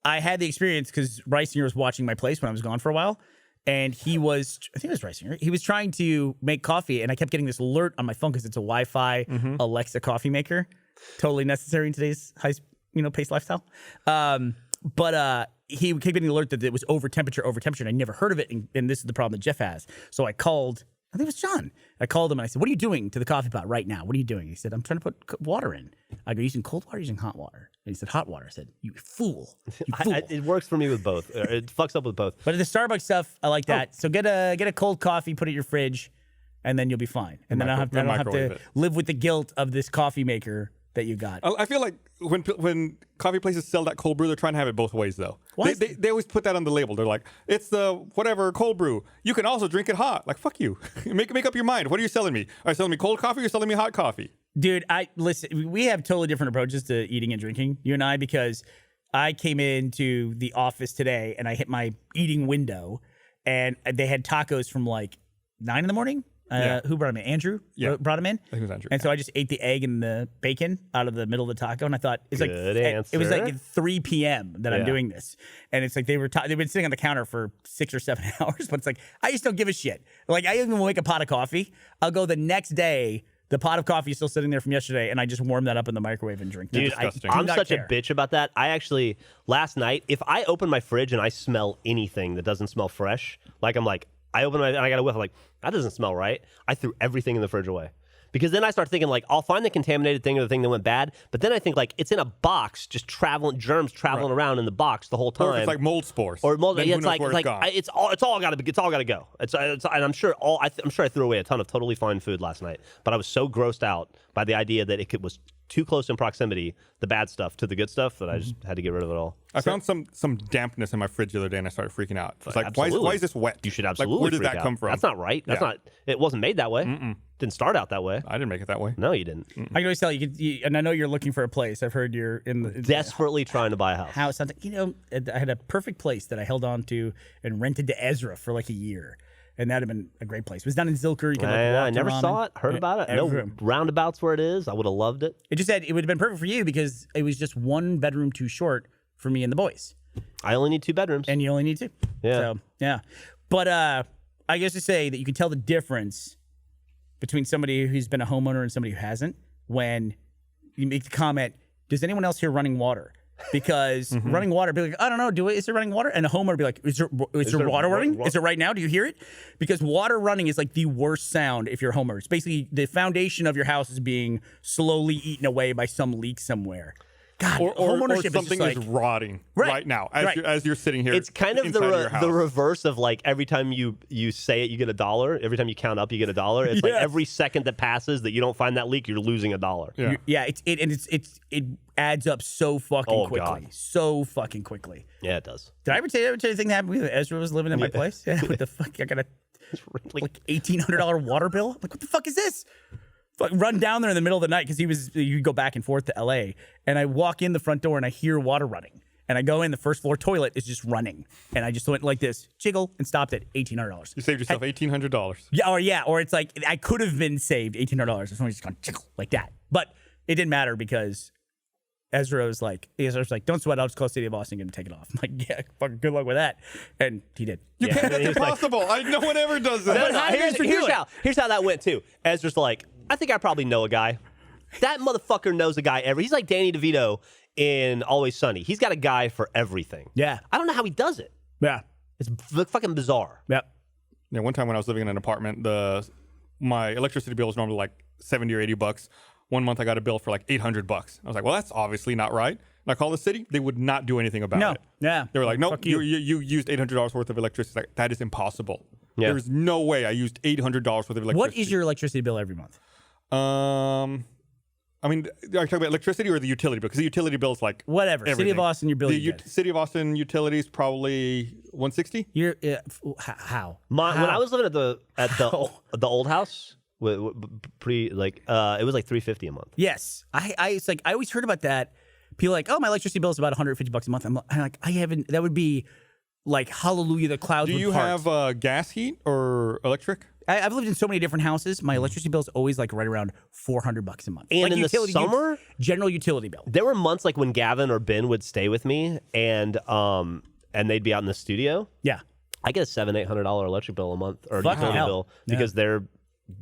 I had the experience because Reisinger was watching my place when I was gone for a while. And I think it was Reisinger. He was trying to make coffee, and I kept getting this alert on my phone because it's a Wi-Fi Alexa coffee maker. Totally necessary in today's paced lifestyle. But he kept getting the alert that it was over temperature, and I never heard of it. And this is the problem that Jeff has. So I called. I think it was John. I called him and I said, "What are you doing to the coffee pot right now? What are you doing?" He said, "I'm trying to put water in." I go, "Using cold water, or using hot water?" And he said, "Hot water." I said, "You fool! You fool!" It works for me with both. It fucks up with both. But the Starbucks stuff, I like that. So get a cold coffee, put it in your fridge, and then you'll be fine. And then I don't have to live with the guilt of this coffee maker that you got. I feel like when coffee places sell that cold brew, they're trying to have it both ways, though. Why They always put that on the label. They're like, it's the whatever cold brew. You can also drink it hot. Like, fuck you. Make up your mind. What are you selling me? Are you selling me cold coffee or selling me hot coffee? Dude, listen, we have totally different approaches to eating and drinking, you and I, because I came into the office today and I hit my eating window and they had tacos from like 9 in the morning. Who brought him in? Andrew brought him in. I think it was Andrew. And so I just ate the egg and the bacon out of the middle of the taco, and I thought it's Good like answer. it was like at 3 p.m. that I'm doing this, and it's like they've been sitting on the counter for 6 or 7 hours, but it's like I just don't give a shit. Like I even make a pot of coffee. I'll go the next day. The pot of coffee is still sitting there from yesterday, and I just warm that up in the microwave and drink. Dude, I'm such a bitch about that. I actually, last night, if I open my fridge and I smell anything that doesn't smell fresh, like I open and I got a whiff, I'm like, that doesn't smell right. I threw everything in the fridge away. Because then I start thinking, like, I'll find the contaminated thing or the thing that went bad, but then I think, like, it's in a box, just germs traveling around in the box the whole time. Or if it's like mold spores. Or mold. Then Yeah, who it's knows like where it's gone. it's all got to go. And I'm sure I'm sure I threw away a ton of totally fine food last night, but I was so grossed out by the idea that it was too close in proximity, the bad stuff to the good stuff, that I just had to get rid of it all. I found some dampness in my fridge the other day, and I started freaking out. It's like, Absolutely. why is this wet? You should absolutely. Like, where did freak that out. come from? That's not right. That's not. It wasn't made that way. Didn't start out that way. I didn't make it that way. No, you didn't. I can always tell and I know you're looking for a place. I've heard you're in the Desperately trying to buy a house. I had a perfect place that I held on to and rented to Ezra for like a year. And that'd have been a great place. It was down in Zilker. You could I never saw it, heard about it. No roundabouts where it is. I would have loved it. It just said it would have been perfect for you because it was just one bedroom too short for me and the boys. I only need 2 bedrooms. And you only need 2. Yeah. So, yeah. But I guess to say that you can tell the difference between somebody who's been a homeowner and somebody who hasn't when you make the comment, does anyone else here running water? Because running water, be like, I don't know, is there running water? And a homeowner be like, is there water running? Is it right now? Do you hear it? Because water running is like the worst sound if you're a homeowner. It's basically the foundation of your house is being slowly eaten away by some leak somewhere. God, or homeownership something is is rotting right now as you're sitting here. It's kind of the reverse of like every time you say it, you get $1. Every time you count up, you get $1. It's like every second that passes that you don't find that leak, you're losing $1. Yeah. It adds up so fucking quickly. God. So fucking quickly. Yeah, it does. Did I ever tell you the thing that happened with Ezra was living in my place? Yeah. What the fuck? I got a like $1,800 water bill. I'm like, what the fuck is this? Run down there in the middle of the night because you go back and forth to LA, and I walk in the front door and I hear water running, and I go in, the first floor toilet is just running, and I just went like this, jiggle, and stopped at $1,800. You saved yourself $1,800. Or it's like I could have been saved $1,800 if somebody's just gone jiggle like that, but it didn't matter because Ezra was like, don't sweat, I'll just call City of Austin and take it off. I'm like, yeah, fucking good luck with that, and he did. You can't. That's impossible. No one ever does that. Here's how that went too. Ezra's like, I think I probably know a guy. That motherfucker knows a guy he's like Danny DeVito in Always Sunny. He's got a guy for everything. Yeah. I don't know how he does it. Yeah. It's fucking bizarre. Yep. Yeah, one time when I was living in an apartment, my electricity bill was normally like $70 or $80. One month I got a bill for like $800. I was like, well, that's obviously not right. And I called the city. They would not do anything about it. Yeah. They were like, nope, you used $800 worth of electricity. Like, that is impossible. Yeah. There's no way I used $800 worth of electricity. What is your electricity bill every month? I mean, are you talking about electricity or the utility bill? Because the utility bill is like whatever. Everything. City of Austin, your bill. The City of Austin utilities probably $160. You're how? When I was living at the old house, it was like $350 a month. Yes, I always heard about that. People are like, oh, my electricity bill is about $150 a month. I'm like, I haven't. That would be like hallelujah. The clouds. Do you have gas heat or electric? I've lived in so many different houses. My electricity bill is always like right around $400 a month. And like in the summer, general utility bill. There were months like when Gavin or Ben would stay with me, and they'd be out in the studio. Yeah, I get a $700-800 electric bill a month or utility bill because they're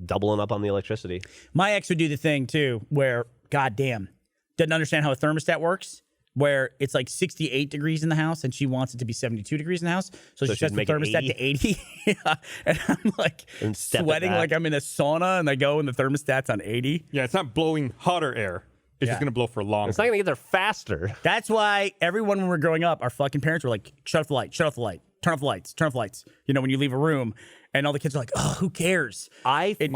doubling up on the electricity. My ex would do the thing too, where goddamn doesn't understand how a thermostat works. Where it's like 68 degrees in the house and she wants it to be 72 degrees in the house. So she sets the thermostat to 80. Yeah. And I'm like sweating like I'm in a sauna and I go and the thermostat's on 80. Yeah, it's not blowing hotter air. It's just going to blow for longer. It's not going to get there faster. That's why everyone when we were growing up, our fucking parents were like, shut off the light, shut off the light, turn off the lights, turn off the lights. You know, when you leave a room. And all the kids are like, "Oh, who cares?" It's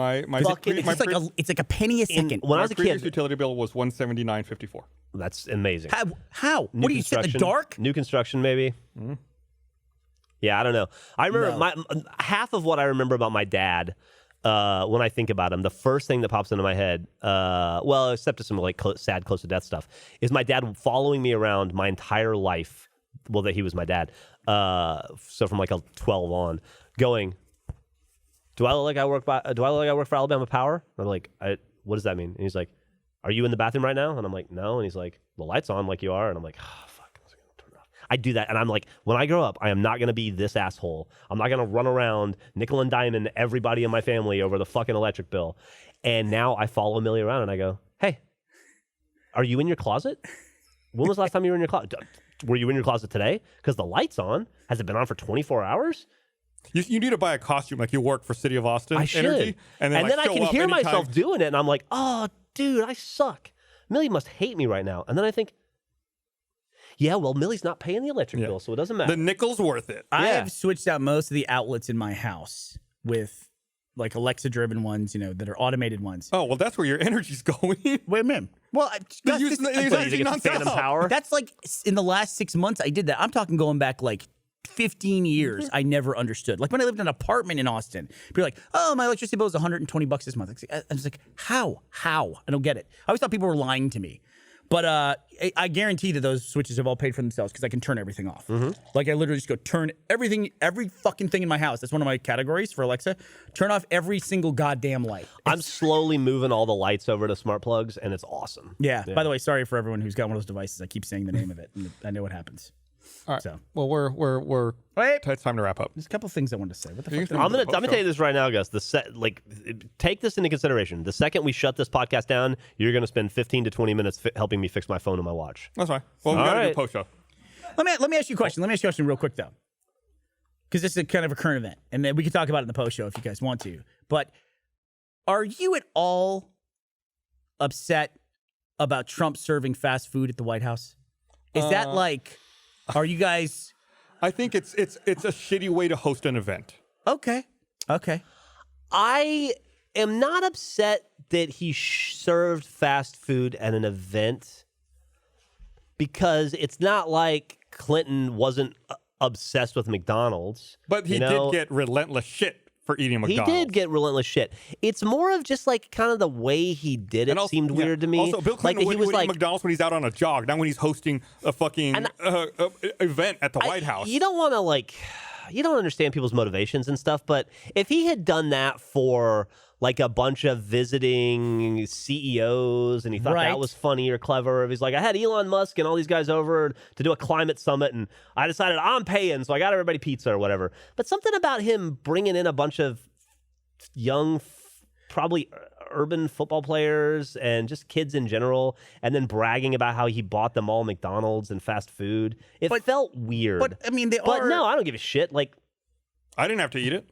like a penny a second. When I was a kid, utility bill was $179.54. That's amazing. How? What do you sit in the dark? New construction, maybe. Mm-hmm. Yeah, I don't know. I remember half of what I remember about my dad. When I think about him, the first thing that pops into my head, except for some like sad, close to death stuff, is my dad following me around my entire life. Well, that he was my dad. So from like 12 on, going. Do I look like I work for Alabama Power? I'm like, what does that mean? And he's like, are you in the bathroom right now? And I'm like, no. And he's like, the light's on like you are. And I'm like, oh, fuck. I do that. And I'm like, when I grow up, I am not going to be this asshole. I'm not going to run around nickel and diamond everybody in my family over the fucking electric bill. And now I follow Millie around and I go, hey, are you in your closet? When was the last time you were in your closet? Were you in your closet today? Because the light's on. Has it been on for 24 hours? You need to buy a costume like you work for City of Austin. I should. Energy, and then I can hear myself doing it. And I'm like, oh, dude, I suck. Millie must hate me right now. And then I think, yeah, well, Millie's not paying the electric bill, so it doesn't matter. The nickel's worth it. I have switched out most of the outlets in my house with like Alexa-driven ones, that are automated ones. Oh, well, that's where your energy's going. Wait a minute. Well, they're using phantom power. That's like in the last 6 months I did that. I'm talking going back like 15 years. I never understood. Like when I lived in an apartment in Austin, people were like, oh, my electricity bill is $120 this month. I was like, how? I don't get it. I always thought people were lying to me. But I guarantee that those switches have all paid for themselves because I can turn everything off. Like I literally just go turn every fucking thing in my house. That's one of my categories for Alexa. Turn off every single goddamn light. I'm slowly moving all the lights over to smart plugs, and it's awesome. Yeah. By the way, sorry for everyone who's got one of those devices. I keep saying the name of it, and I know what happens. All right. So. Well, we're it's time to wrap up. There's a couple things I wanted to say. What the fuck? I'm gonna tell you this right now, Gus. Take this into consideration. The second we shut this podcast down, you're gonna spend 15 to 20 minutes helping me fix my phone and my watch. That's fine. Well, we gotta do post show. Let me ask you a question. Let me ask you a question real quick though, because this is a kind of a current event, and then we can talk about it in the post show if you guys want to. But are you at all upset about Trump serving fast food at the White House? Is that like? Are you guys? I think it's a shitty way to host an event. Okay. I am not upset that he served fast food at an event because it's not like Clinton wasn't obsessed with McDonald's. But he did get relentless shit for eating McDonald's. He did get relentless shit. It's more of just like kind of the way he did it seemed weird to me. Also, Bill Clinton would eat McDonald's when he's out on a jog, not when he's hosting a fucking event at the White House. You don't want to you don't understand people's motivations and stuff, but if he had done that for like a bunch of visiting CEOs and he thought that was funny or clever, if he's like, I had Elon Musk and all these guys over to do a climate summit and I decided I'm paying, so I got everybody pizza or whatever. But something about him bringing in a bunch of young, probably urban football players and just kids in general, and then bragging about how he bought them all McDonald's and fast food. It felt weird. But I mean, But no, I don't give a shit. Like, I didn't have to eat it.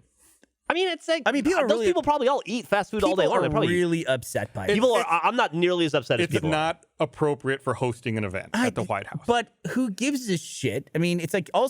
I mean, it's like those people probably all eat fast food all day long. People They're probably really upset by it. People are. I'm not nearly as upset as people. It's not appropriate for hosting an event at the White House. But who gives a shit? I mean, it's like I'm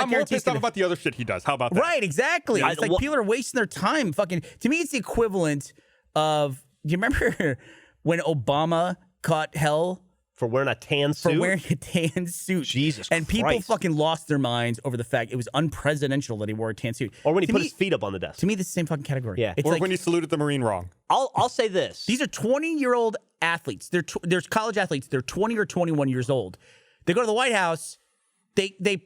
more pissed off about the other shit he does. How about that? Right, exactly. It's like people are wasting their time. Fucking, to me, it's the equivalent of. Do you remember when Obama caught hell? For wearing a tan suit? For wearing a tan suit. Jesus And Christ. people fucking lost their minds over the fact it was unpresidential that he wore a tan suit. Or when he put his feet up on the desk. To me, this is the same fucking category. Yeah. It's Or like, when he saluted the Marine wrong. I'll say this. these are 20-year-old athletes. There's college athletes. They're 20 or 21 years old. They go to the White House. They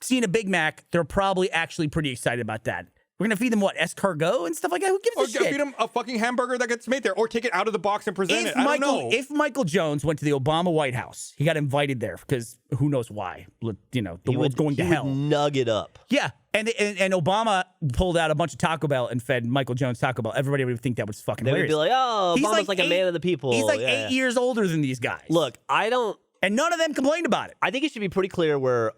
seen a Big Mac. They're probably actually pretty excited about that. We're going to feed them, what, escargot and stuff like that? Who gives a shit? Or feed them a fucking hamburger that gets made there. Or take it out of the box and present it. I don't know. If Michael Jones went to the Obama White House, he got invited there because who knows why. The world's going to hell. He would nug it up. Yeah. And Obama pulled out a bunch of Taco Bell and fed Michael Jones Taco Bell. Everybody would think that was fucking They would hilarious. be like, oh, Obama's like a man of the people. He's like Yeah. 8 years older than these guys. Look, I don't... And none of them complained about it. I think it should be pretty clear where...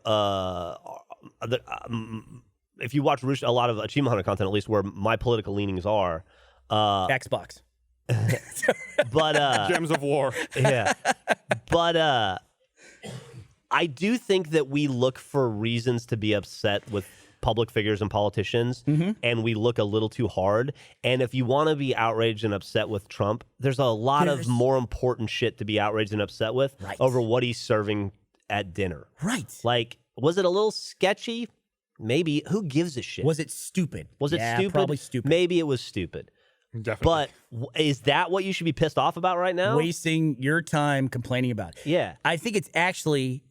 if you watch a lot of Achievement Hunter content, at least where my political leanings are... Xbox. But... Gems of War. Yeah. But I do think that we look for reasons to be upset with public figures and politicians, and we look a little too hard. And if you want to be outraged and upset with Trump, there's a lot of more important shit to be outraged and upset with over what he's serving at dinner. Right. Like, was it a little sketchy? Maybe. Who gives a shit? Was it stupid? Was it stupid? Probably stupid. Maybe it was stupid. Definitely. But is that what you should be pissed off about right now? Wasting your time complaining about it. Yeah. I think it's actually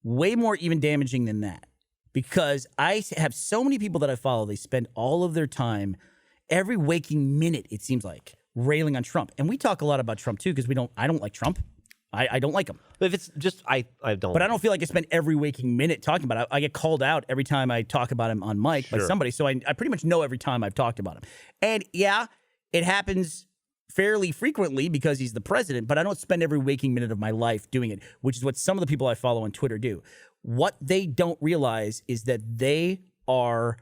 way more even damaging than that. because I have so many people that I follow. They spend all of their time, every waking minute, it seems like, railing on Trump. And we talk a lot about Trump too, because I don't like Trump. I don't like him. But if it's just, I don't. But I don't feel like I spend every waking minute talking about it. I get called out every time I talk about him on mic by somebody. So I pretty much know every time I've talked about him. And yeah, it happens fairly frequently because he's the president, but I don't spend every waking minute of my life doing it, which is what some of the people I follow on Twitter do. What they don't realize is that they are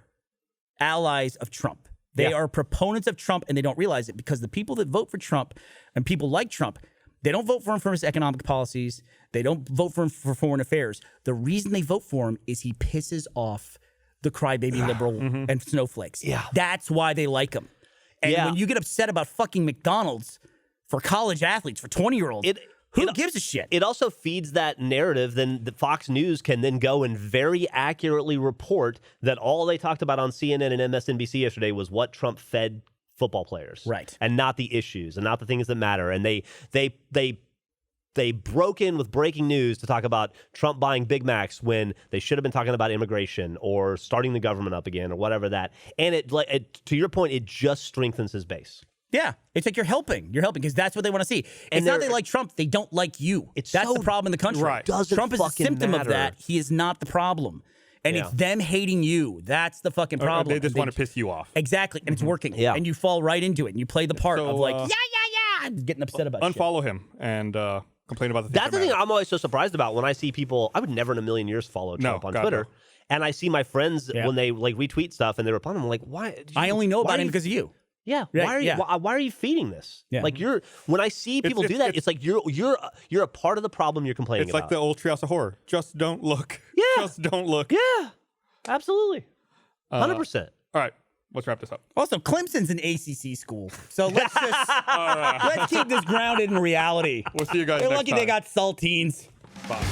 allies of Trump. They are proponents of Trump, and they don't realize it because the people that vote for Trump and people like Trump, they don't vote for him for his economic policies. They don't vote for him for foreign affairs. The reason they vote for him is he pisses off the crybaby liberal and snowflakes. Yeah. That's why they like him. And when you get upset about fucking McDonald's for college athletes, for 20-year-olds, who gives a shit? It also feeds that narrative. Then the Fox News can then go and very accurately report that all they talked about on CNN and MSNBC yesterday was what Trump fed football players, right? And not the issues and not the things that matter. And they broke in with breaking news to talk about Trump buying Big Macs when they should have been talking about immigration or starting the government up again or whatever that. And it to your point, it just strengthens his base. Yeah, it's like you're helping because that's what they want to see. It's not they like Trump; they don't like you. That's the problem in the country. Right. Trump is a symptom of that. He is not the problem. And it's them hating you. That's the fucking problem. They just want to piss you off. Exactly. And it's working. Yeah. And you fall right into it. And you play the part of like, I'm getting upset about unfollow him and complain about the things That's the thing matter. I'm always so surprised about when I see people. I would never in a million years follow Trump on God, Twitter. no. And I see my friends when they like retweet stuff and they reply, I'm like, why? I only know about him because of you. Yeah. Right, Why are you feeding this? Yeah. Like when I see people do that, it's like you're a part of the problem you're complaining It's about. like the old Treehouse of Horror. Just don't look. Yeah. Just don't look. Yeah. Absolutely. 100%. All right. Let's wrap this up. Also, Clemson's an ACC school. So let's just let's keep this grounded in reality. We'll see you guys They're next lucky time. they got saltines. Bye.